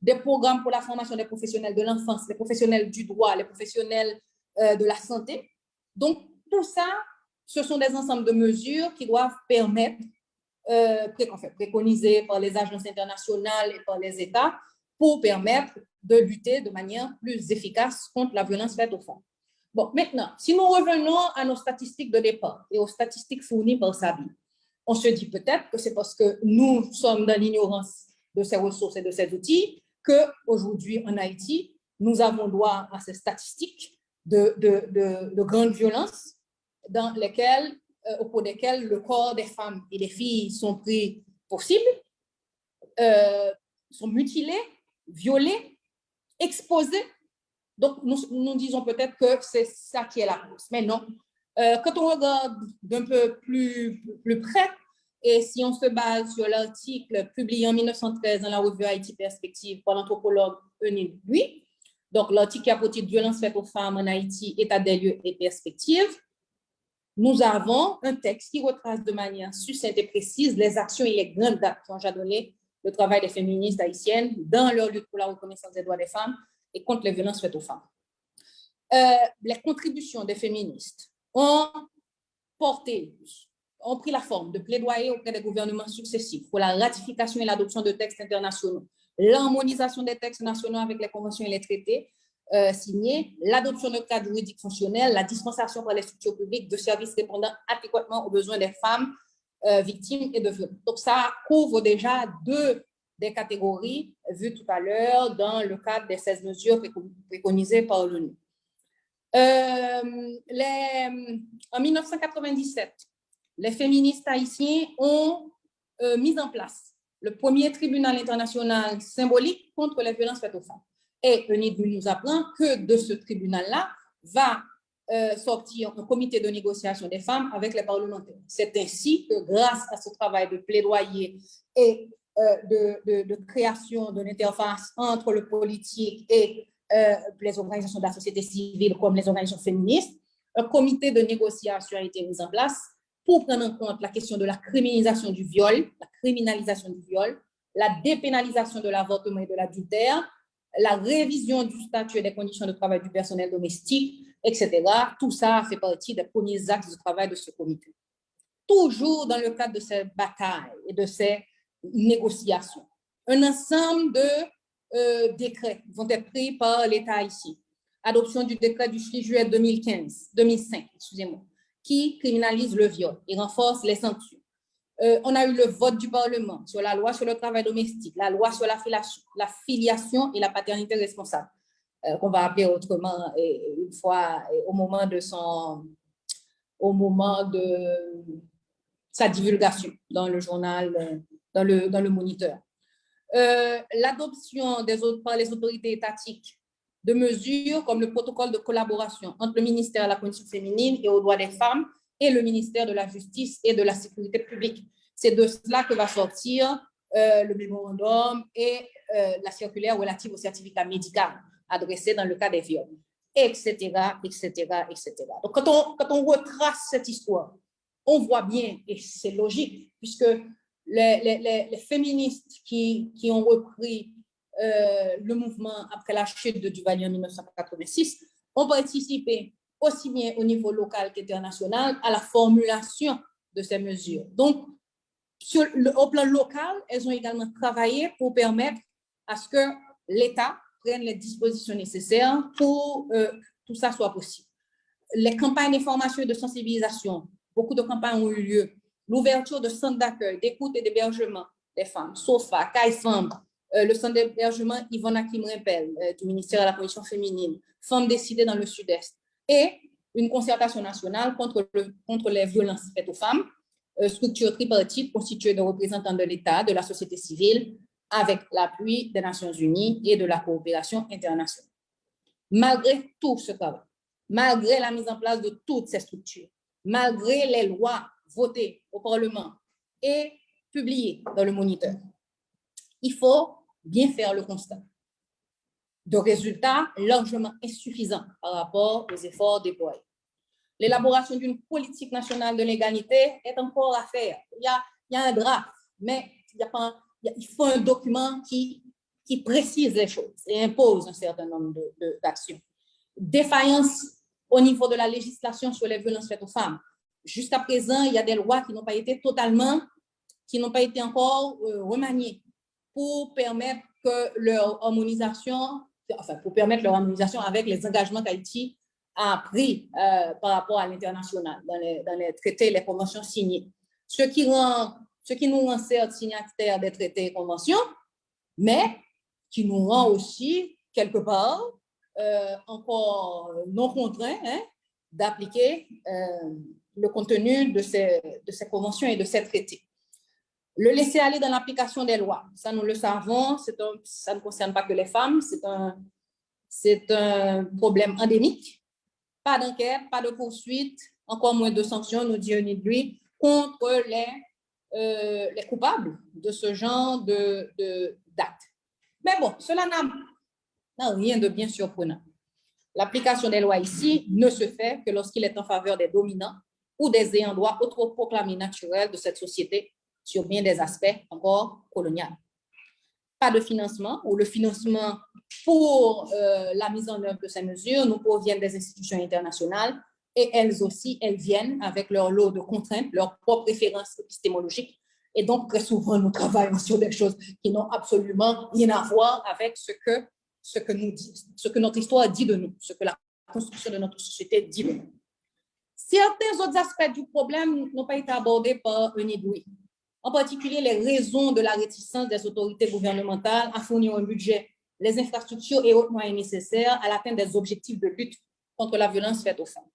Speaker 5: Des programmes pour la formation des professionnels de l'enfance, les professionnels du droit, les professionnels de la santé. Donc, tout ça, ce sont des ensembles de mesures qui doivent permettre, préconisées par les agences internationales et par les États, pour permettre de lutter de manière plus efficace contre la violence faite aux femmes. Bon, maintenant, si nous revenons à nos statistiques de départ et aux statistiques fournies par Sabine, on se dit peut-être que c'est parce que nous sommes dans l'ignorance de ces ressources et de ces outils qu'aujourd'hui, en Haïti, nous avons droit à ces statistiques de grandes violences dans lesquelles, au cours desquelles le corps des femmes et des filles sont pris pour cible, sont mutilés, violés, exposés. Donc, nous disons peut-être que c'est ça qui est la cause. Mais non. Quand on regarde d'un peu plus près, et si on se base sur l'article publié en 1913 dans la revue Haïti Perspective par l'anthropologue Eunil Bui, donc l'article qui a pour titre « Violences faites aux femmes en Haïti, état des lieux et perspectives », nous avons un texte qui retrace de manière succincte et précise les actions et les grandes dates qui ont jalonné le travail des féministes haïtiennes dans leur lutte pour la reconnaissance des droits des femmes et contre les violences faites aux femmes. Les contributions des féministes ont pris la forme de plaidoyer auprès des gouvernements successifs pour la ratification et l'adoption de textes internationaux, l'harmonisation des textes nationaux avec les conventions et les traités signés, l'adoption de cadres juridiques fonctionnels, la dispensation par les structures publiques de services répondant adéquatement aux besoins des femmes victimes et de viols. Donc, ça couvre déjà deux des catégories vues tout à l'heure dans le cadre des 16 mesures préconisées par l'ONU. En 1997, les féministes haïtiens ont mis en place le premier tribunal international symbolique contre les violences faites aux femmes. Et Eunil Bui nous apprend que de ce tribunal-là va sortir un comité de négociation des femmes avec les parlementaires. C'est ainsi que grâce à ce travail de plaidoyer et de création d'une interface entre le politique et les organisations de la société civile comme les organisations féministes, un comité de négociation a été mis en place pour prendre en compte la question de la criminalisation du viol, la dépénalisation de l'avortement et de l'adultère, la révision du statut et des conditions de travail du personnel domestique, etc. Tout ça fait partie des premiers axes de travail de ce comité. Toujours dans le cadre de ces batailles et de ces négociations, un ensemble de décrets vont être pris par l'État haïtien. Adoption du décret du 6 juillet 2005, qui criminalise le viol et renforce les sanctions. On a eu le vote du Parlement sur la loi sur le travail domestique, la loi sur la filiation et la paternité responsable, qu'on va appeler autrement une fois au moment de sa divulgation dans le journal, dans le Moniteur. L'adoption par les autorités étatiques de mesures comme le protocole de collaboration entre le ministère de la Condition féminine et aux droits des femmes et le ministère de la Justice et de la Sécurité publique. C'est de cela que va sortir le mémorandum et la circulaire relative au certificat médical adressé dans le cas des viols, etc., etc., etc. Donc, quand on retrace cette histoire, on voit bien, et c'est logique, puisque les féministes qui ont repris le mouvement après la chute de Duvalier en 1986 ont participé aussi bien au niveau local qu'international à la formulation de ces mesures. Donc, au plan local, elles ont également travaillé pour permettre à ce que l'État prenne les dispositions nécessaires pour que tout ça soit possible. Les campagnes d'information et de sensibilisation, beaucoup de campagnes ont eu lieu. L'ouverture de centres d'accueil, d'écoute et d'hébergement des femmes, SOFA, CAIFEM, le centre d'hébergement Yvonne Hakim-Rimpel du ministère de la Condition féminine, Femmes décidées dans le Sud-Est, et une concertation nationale contre les violences faites aux femmes, structure tripartite constituée de représentants de l'État, de la société civile, avec l'appui des Nations Unies et de la coopération internationale. Malgré tout ce travail, malgré la mise en place de toutes ces structures, malgré les lois votées au Parlement et publiées dans le Moniteur, il faut bien faire le constat de résultats largement insuffisants par rapport aux efforts déployés. L'élaboration d'une politique nationale de l'égalité est encore à faire. Il y a un draft, mais il faut un document qui précise les choses et impose un certain nombre d'actions. Défaillance au niveau de la législation sur les violences faites aux femmes. Jusqu'à présent, il y a des lois qui n'ont pas été encore remaniées pour permettre leur harmonisation avec les engagements qu'Haïti a pris par rapport à l'international, dans les traités et les conventions signées. Ce qui nous rend certes signataires des traités et conventions, mais qui nous rend aussi, quelque part, encore non contraints d'appliquer le contenu de ces conventions et de ces traités. Le laisser aller dans l'application des lois, ça nous le savons, ça ne concerne pas que les femmes, c'est un problème endémique. Pas d'enquête, pas de poursuite, encore moins de sanctions, nous dit Onidlui, contre les coupables de ce genre d'actes. Mais bon, cela n'a rien de bien surprenant. L'application des lois ici ne se fait que lorsqu'il est en faveur des dominants ou des ayants droit autoproclamés naturels de cette société sur bien des aspects encore coloniaux. Pas de financement, ou le financement pour la mise en œuvre de ces mesures nous proviennent des institutions internationales et elles aussi, elles viennent avec leur lot de contraintes, leurs propres préférences épistémologiques. Et donc, très souvent, nous travaillons sur des choses qui n'ont absolument rien à voir avec ce que notre histoire dit de nous, ce que la construction de notre société dit de nous. Certains autres aspects du problème n'ont pas été abordés par Onidlui. En particulier, les raisons de la réticence des autorités gouvernementales à fournir un budget, les infrastructures et autres moyens nécessaires à l'atteinte des objectifs de lutte contre la violence faite aux femmes.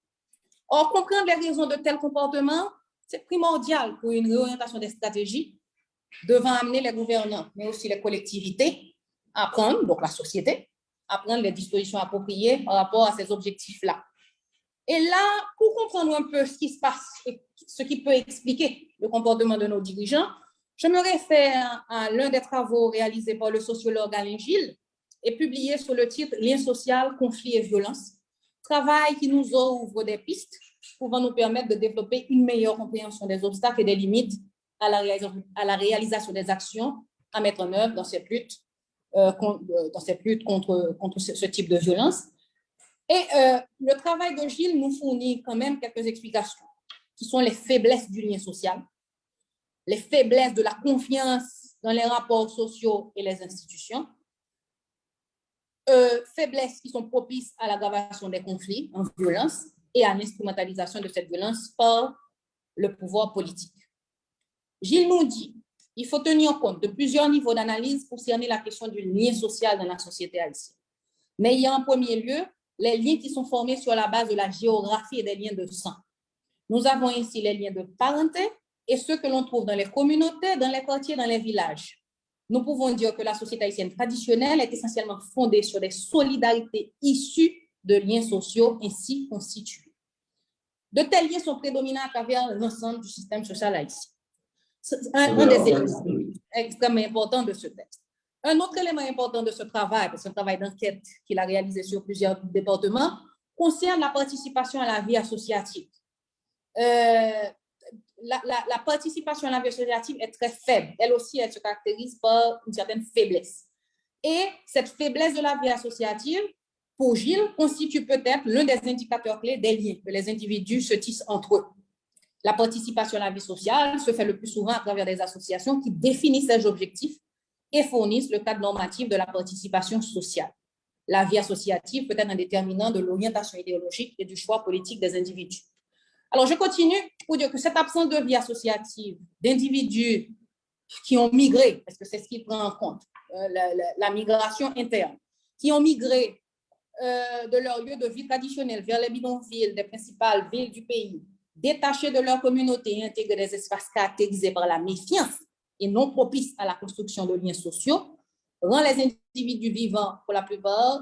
Speaker 5: Or, comprendre les raisons de tels comportements, c'est primordial pour une réorientation des stratégies devant amener les gouvernants, mais aussi les collectivités à prendre, donc la société, à prendre les dispositions appropriées par rapport à ces objectifs-là. Et là, pour comprendre un peu ce qui se passe et ce qui peut expliquer le comportement de nos dirigeants, je me réfère à l'un des travaux réalisés par le sociologue Alain Gilles et publié sous le titre « Lien social, conflit et violence », travail qui nous ouvre des pistes pouvant nous permettre de développer une meilleure compréhension des obstacles et des limites à la réalisation des actions à mettre en œuvre dans cette lutte, contre ce type de violence. Et le travail de Gilles nous fournit quand même quelques explications, qui sont les faiblesses du lien social, les faiblesses de la confiance dans les rapports sociaux et les institutions, faiblesses qui sont propices à l'aggravation des conflits en violence et à l'instrumentalisation de cette violence par le pouvoir politique. Gilles nous dit qu'il faut tenir compte de plusieurs niveaux d'analyse pour cerner la question du lien social dans la société haïtienne. Mais il y a en premier lieu les liens qui sont formés sur la base de la géographie et des liens de sang. Nous avons ici les liens de parenté et ceux que l'on trouve dans les communautés, dans les quartiers, dans les villages. Nous pouvons dire que la société haïtienne traditionnelle est essentiellement fondée sur des solidarités issues de liens sociaux ainsi constitués. De tels liens sont prédominants à travers l'ensemble du système social haïtien. C'est un des éléments extrêmement importants de ce texte. Un autre élément important de ce travail, c'est un travail d'enquête qu'il a réalisé sur plusieurs départements, concerne la participation à la vie associative. La participation à la vie associative est très faible. Elle aussi, elle se caractérise par une certaine faiblesse. Et cette faiblesse de la vie associative, pour Gilles, constitue peut-être l'un des indicateurs clés des liens que les individus se tissent entre eux. La participation à la vie sociale se fait le plus souvent à travers des associations qui définissent leurs objectifs et fournissent le cadre normatif de la participation sociale. La vie associative peut être un déterminant de l'orientation idéologique et du choix politique des individus. Alors, je continue pour dire que cette absence de vie associative d'individus qui ont migré, parce que c'est ce qu'il prend en compte, la migration interne, qui ont migré de leur lieu de vie traditionnel vers les bidonvilles des principales villes du pays, détachés de leur communauté et intégrés des espaces caractérisés par la méfiance et non propices à la construction de liens sociaux, rend les individus vivant, pour la plupart,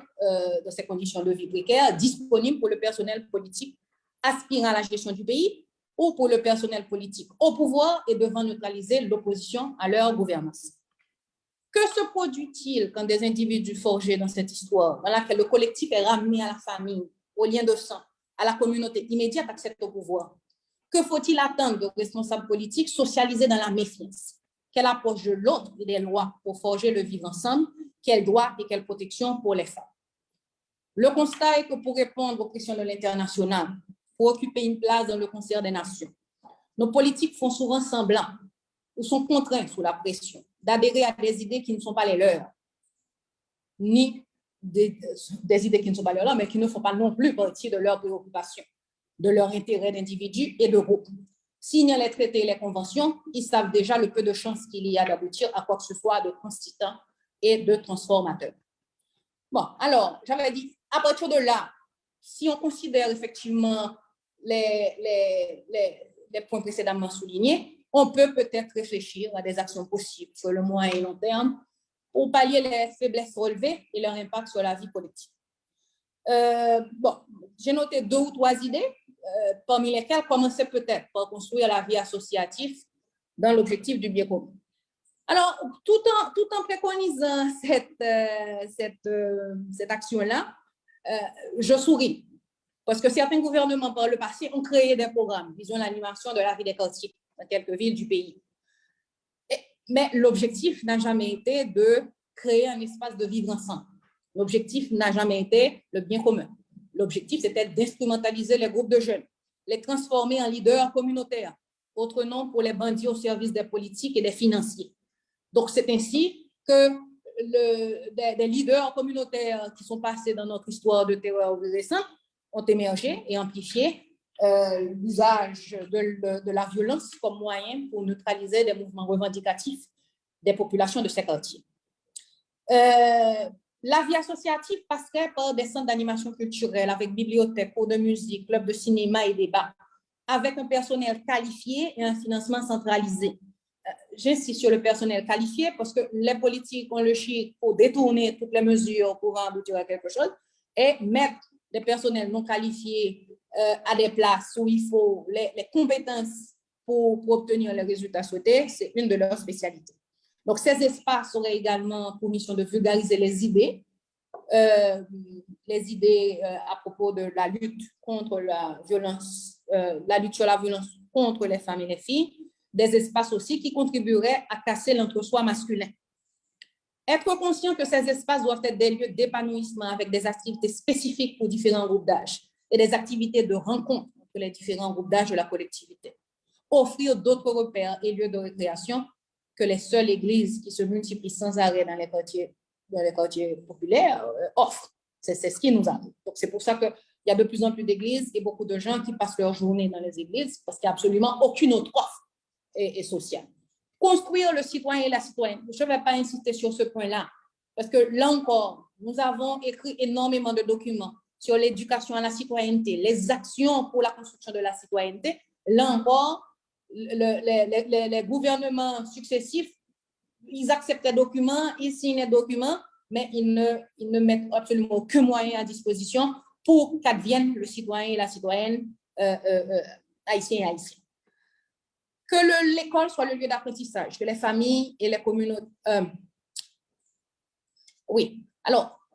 Speaker 5: dans ces conditions de vie précaires, disponibles pour le personnel politique aspirant à la gestion du pays ou pour le personnel politique au pouvoir et devant neutraliser l'opposition à leur gouvernance. Que se produit-il quand des individus forgés dans cette histoire, dans laquelle le collectif est ramené à la famille, au lien de sang, à la communauté immédiate accèdent au pouvoir? Que faut-il attendre de responsables politiques socialisés dans la méfiance? Quelle approche de l'autre et des lois pour forger le vivre ensemble? Quels droits et quelle protection pour les femmes? Le constat est que pour répondre aux questions de l'international, pour occuper une place dans le concert des nations, nos politiques font souvent semblant ou sont contraints sous la pression d'adhérer à des idées qui ne sont pas les leurs, ni des idées qui ne sont pas les leurs, mais qui ne font pas non plus partie de leurs préoccupations, de leurs intérêts d'individus et de groupes. Signant les traités et les conventions, ils savent déjà le peu de chances qu'il y a d'aboutir à quoi que ce soit de constituant et de transformateur. Bon, alors, j'avais dit, à partir de là, si on considère effectivement les points précédemment soulignés, on peut peut-être réfléchir à des actions possibles sur le moyen et long terme pour pallier les faiblesses relevées et leur impact sur la vie collective. Bon, j'ai noté 2 ou 3 idées, parmi lesquelles commencer peut-être par construire la vie associative dans l'objectif du bien commun. Alors, tout en préconisant cette action-là, je souris, parce que certains gouvernements par le passé ont créé des programmes visant l'animation de la vie des quartiers dans quelques villes du pays. Mais l'objectif n'a jamais été de créer un espace de vivre ensemble. L'objectif n'a jamais été le bien commun. L'objectif, c'était d'instrumentaliser les groupes de jeunes, les transformer en leaders communautaires, autre nom pour les bandits au service des politiques et des financiers. Donc, c'est ainsi que des leaders communautaires qui sont passés dans notre histoire de terreur récente ont émergé et amplifié l'usage de la violence comme moyen pour neutraliser des mouvements revendicatifs des populations de ces quartiers. La vie associative passerait par des centres d'animation culturelle avec bibliothèques, cours de musique, clubs de cinéma et débats, avec un personnel qualifié et un financement centralisé. J'insiste sur le personnel qualifié parce que les politiques ont le chic pour détourner toutes les mesures pour aboutir à quelque chose et mettre des personnels non qualifiés à des places où il faut les compétences pour obtenir les résultats souhaités, c'est une de leurs spécialités. Donc, ces espaces auraient également pour mission de vulgariser les idées à propos de la lutte contre la violence, la lutte sur la violence contre les femmes et les filles, des espaces aussi qui contribueraient à casser l'entre-soi masculin. Être conscient que ces espaces doivent être des lieux d'épanouissement avec des activités spécifiques pour différents groupes d'âge et des activités de rencontre entre les différents groupes d'âge de la collectivité. Offrir d'autres repères et lieux de récréation que les seules églises qui se multiplient sans arrêt dans les quartiers populaires offrent. C'est ce qui nous arrive. Donc, c'est pour ça qu'il y a de plus en plus d'églises et beaucoup de gens qui passent leur journée dans les églises parce qu'il n'y a absolument aucune autre offre et sociale. Construire le citoyen et la citoyenne. Je ne vais pas insister sur ce point-là parce que là encore, nous avons écrit énormément de documents sur l'éducation à la citoyenneté, les actions pour la construction de la citoyenneté. Là encore, les gouvernements successifs, ils acceptent les documents, ils signent les documents, mais ils ne mettent absolument aucun moyen à disposition pour qu'advienne le citoyen et la citoyenne haïtiens et haïtiens. Que l'école soit le lieu d'apprentissage, que les familles et les communautés... oui, alors...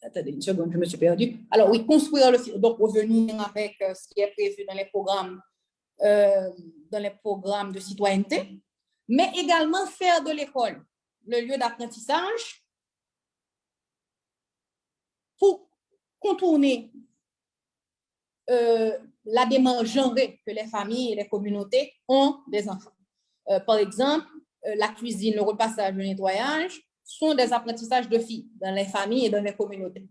Speaker 5: attendez une seconde, je me suis perdue. Alors oui, construire donc revenir avec ce qui est prévu dans les programmes de citoyenneté, mais également faire de l'école le lieu d'apprentissage pour contourner la démarche genrée que les familles et les communautés ont des enfants. Par exemple, la cuisine, le repassage, le nettoyage sont des apprentissages de filles dans les familles et dans les communautés.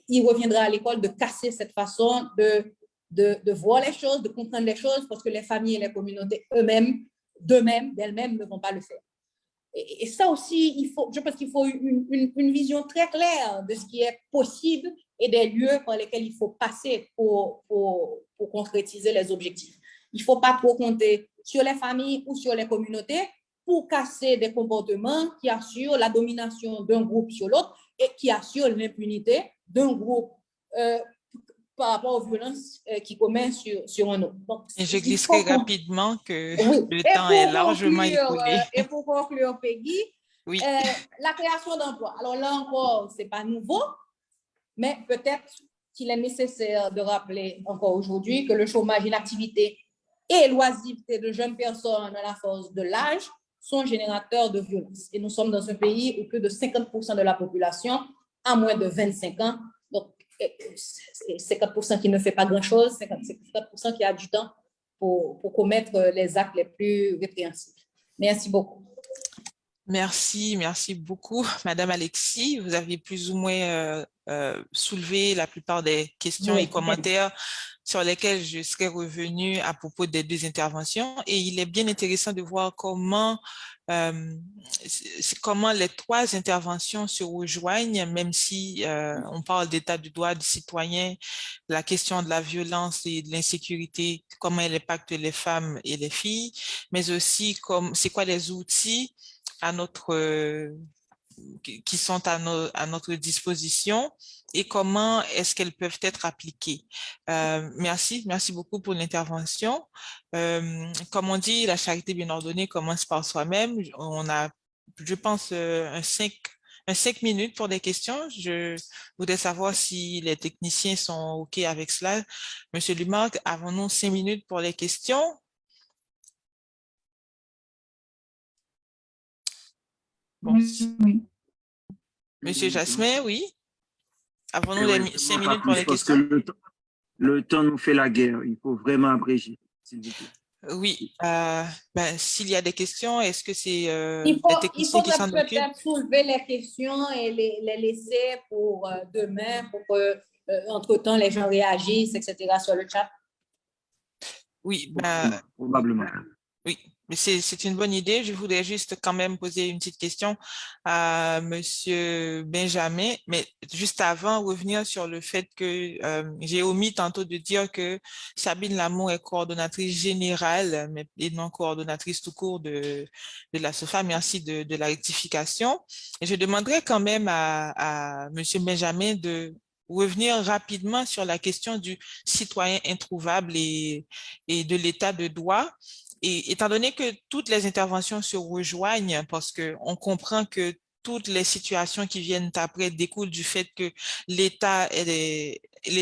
Speaker 5: Il reviendra à l'école de casser cette façon de voir les choses, de comprendre les choses, parce que les familles et les communautés eux-mêmes, d'elles-mêmes, ne vont pas le faire. Et ça aussi, je pense qu'il faut une vision très claire de ce qui est possible et des lieux par lesquels il faut passer pour concrétiser les objectifs. Il ne faut pas trop compter sur les familles ou sur les communautés pour casser des comportements qui assurent la domination d'un groupe sur l'autre et qui assurent l'impunité d'un groupe par rapport aux violences qui commettent sur un autre. Donc,
Speaker 2: et je glisserai rapidement que
Speaker 5: oui.
Speaker 2: le temps est largement écoulé.
Speaker 5: Et pour conclure, Peggy,
Speaker 2: oui.
Speaker 5: La création d'emplois. Alors là encore, ce n'est pas nouveau, mais peut-être qu'il est nécessaire de rappeler encore aujourd'hui que le chômage, inactivité et l'oisiveté de jeunes personnes à la force de l'âge sont générateurs de violence. Et nous sommes dans un pays où plus de 50% de la population a moins de 25 ans. Donc, 50% qui ne fait pas grand-chose, 50% qui a du temps pour commettre les actes les plus répréhensibles. Merci beaucoup.
Speaker 2: Merci beaucoup, Madame Alexis. Vous avez plus ou moins soulevé la plupart des questions et commentaires sur lesquels je serai revenue à propos des deux interventions. Et il est bien intéressant de voir comment les trois interventions se rejoignent, même si on parle d'état de droit du citoyen, la question de la violence et de l'insécurité, comment elle impacte les femmes et les filles, mais aussi c'est quoi les outils qui sont à notre disposition et comment est-ce qu'elles peuvent être appliquées. Merci beaucoup pour l'intervention. Comme on dit, la charité bien ordonnée commence par soi-même. On a, je pense, un 5 minutes pour des questions. Je voudrais savoir si les techniciens sont OK avec cela. Monsieur Lumarc, avons-nous 5 minutes pour les questions? Bon. Oui. Monsieur Jasmin, oui. Avons-nous les 5 minutes pour les questions?
Speaker 1: Parce que le temps nous fait la guerre. Il faut vraiment abréger, s'il vous plaît.
Speaker 2: Oui. S'il y a des questions, est-ce que c'est
Speaker 5: les
Speaker 2: techniciens qui s'en occupent?
Speaker 5: Il faudrait peut-être soulever les questions et les laisser pour demain, pour que, entre-temps, les gens réagissent, etc. sur le chat.
Speaker 2: Oui,
Speaker 1: probablement.
Speaker 2: Oui, mais c'est une bonne idée. Je voudrais juste quand même poser une petite question à Monsieur Benjamin, mais juste avant, revenir sur le fait que j'ai omis tantôt de dire que Sabine Lamour est coordonnatrice générale, mais et non coordonnatrice tout court de la SOFA. Merci de la rectification. Et je demanderais quand même à Monsieur Benjamin de revenir rapidement sur la question du citoyen introuvable et de l'état de droit. Et étant donné que toutes les interventions se rejoignent, parce qu'on comprend que toutes les situations qui viennent après découlent du fait que l'État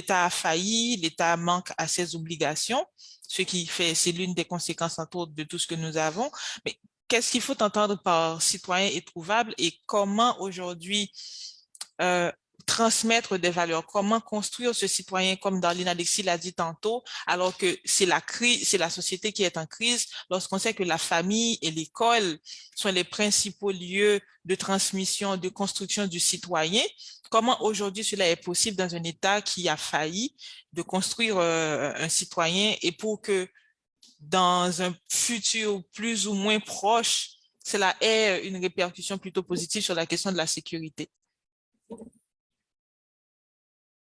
Speaker 2: a failli, l'État manque à ses obligations, ce qui fait, c'est l'une des conséquences entre autres de tout ce que nous avons. Mais qu'est-ce qu'il faut entendre par citoyen introuvable et comment aujourd'hui transmettre des valeurs, comment construire ce citoyen, comme Darlene Alexis l'a dit tantôt, alors que c'est la crise, c'est la société qui est en crise, lorsqu'on sait que la famille et l'école sont les principaux lieux de transmission, de construction du citoyen. Comment aujourd'hui cela est possible dans un État qui a failli de construire un citoyen et pour que dans un futur plus ou moins proche, cela ait une répercussion plutôt positive sur la question de la sécurité.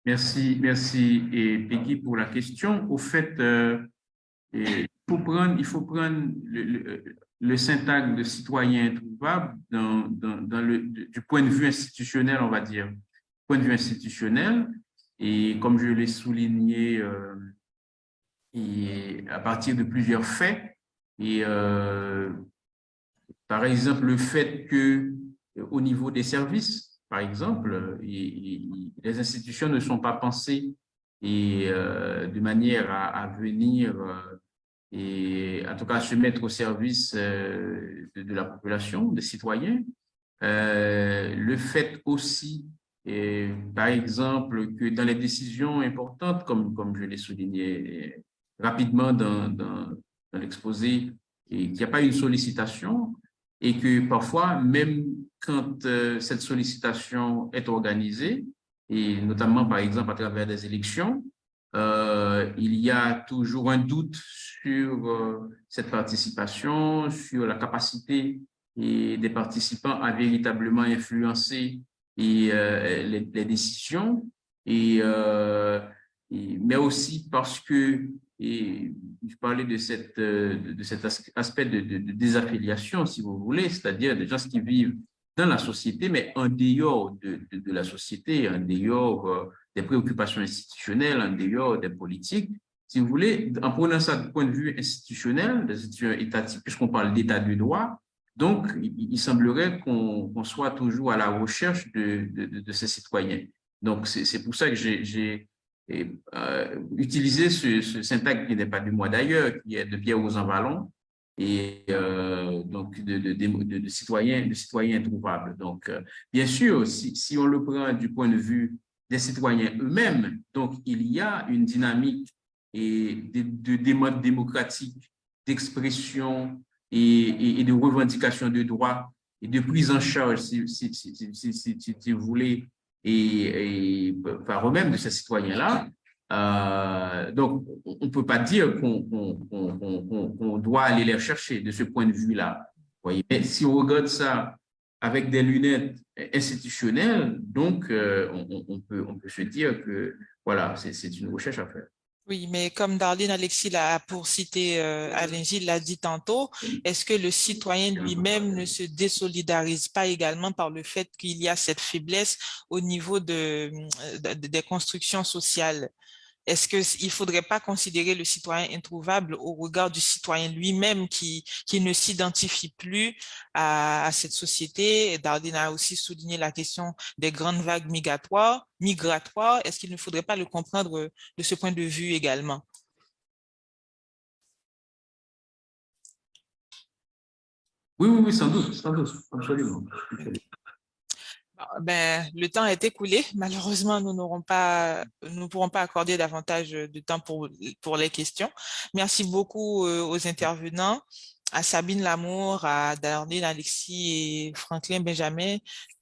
Speaker 3: Merci, et Peggy pour la question. Au fait, il faut prendre le syntaxe de citoyen introuvable du point de vue institutionnel, on va dire, point de vue institutionnel. Et comme je l'ai souligné, et à partir de plusieurs faits, et par exemple le fait que au niveau des services, par exemple, les institutions ne sont pas pensées et de manière à venir et en tout cas se mettre au service de la population, des citoyens. Le fait aussi, par exemple, que dans les décisions importantes, comme je l'ai souligné rapidement dans l'exposé, et qu'il n'y a pas une sollicitation et que parfois, même quand cette sollicitation est organisée, et notamment, par exemple, à travers des élections, il y a toujours un doute sur cette participation, sur la capacité des participants à véritablement influencer les décisions, mais aussi parce que, et je parlais de cet aspect de désaffiliation, si vous voulez, c'est-à-dire des gens qui vivent dans la société, mais en dehors de la société, en dehors des préoccupations institutionnelles, en dehors des politiques. Si vous voulez, en prenant ça du point de vue institutionnel, des institutions étatiques, puisqu'on parle d'état de droit, donc il semblerait qu'on soit toujours à la recherche de ces citoyens. Donc, c'est pour ça que j'ai utilisé ce syntaxe qui n'est pas du moi d'ailleurs, qui est de Pierre Rosanvallon, et donc de citoyens introuvables. Donc, bien sûr, si on le prend du point de vue des citoyens eux-mêmes, donc il y a une dynamique de demande démocratique, d'expression et de revendication de droits et de prise en charge, si vous voulez, et par eux-mêmes de ces citoyens-là. Donc, on ne peut pas dire qu'on doit aller les chercher de ce point de vue-là. Mais si on regarde ça avec des lunettes institutionnelles, donc on peut se dire que voilà, c'est une recherche à faire.
Speaker 2: Oui, mais comme Darlene Alexis l'a, pour citer Alain Gilles l'a dit tantôt, est-ce que le citoyen lui-même ne se désolidarise pas également par le fait qu'il y a cette faiblesse au niveau des constructions sociales? Est-ce qu'il ne faudrait pas considérer le citoyen introuvable au regard du citoyen lui-même qui ne s'identifie plus à cette société? Darlene a aussi souligné la question des grandes vagues migratoires. Est-ce qu'il ne faudrait pas le comprendre de ce point de vue également?
Speaker 3: Oui, sans doute, absolument.
Speaker 2: Ben, le temps est écoulé. Malheureusement, nous ne pourrons pas accorder davantage de temps pour les questions. Merci beaucoup aux intervenants, à Sabine Lamour, à Darlene Alexis et Franklin Benjamin,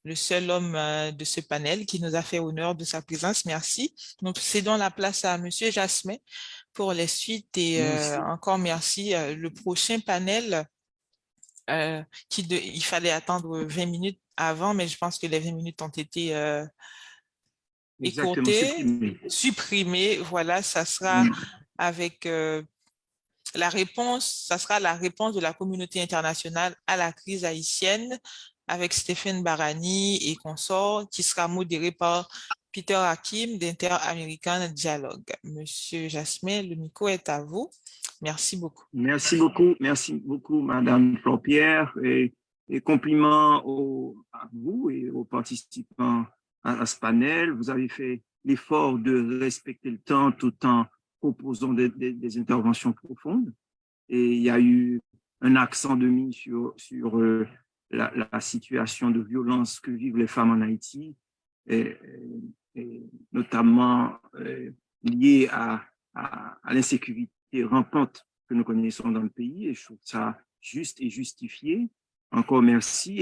Speaker 2: le seul homme de ce panel qui nous a fait honneur de sa présence. Merci. Nous cédons la place à Monsieur Jasmin pour les suites et encore merci. Le prochain panel, il fallait attendre 20 minutes avant, mais je pense que les 20 minutes ont été écourtées, supprimées. Voilà, ça sera avec la réponse de la communauté internationale à la crise haïtienne avec Stéphane Barani et consorts, qui sera modéré par Peter Hakim d'Inter-American Dialogue. Monsieur Jasmin, le micro est à vous. Merci beaucoup.
Speaker 1: Merci beaucoup, Madame Florpierre, et compliments à vous et aux participants à ce panel. Vous avez fait l'effort de respecter le temps tout en proposant des interventions profondes. Et il y a eu un accent de mise sur la situation de violence que vivent les femmes en Haïti, et notamment liée à l'insécurité rampante que nous connaissons dans le pays. Et je trouve ça juste et justifié. Encore merci.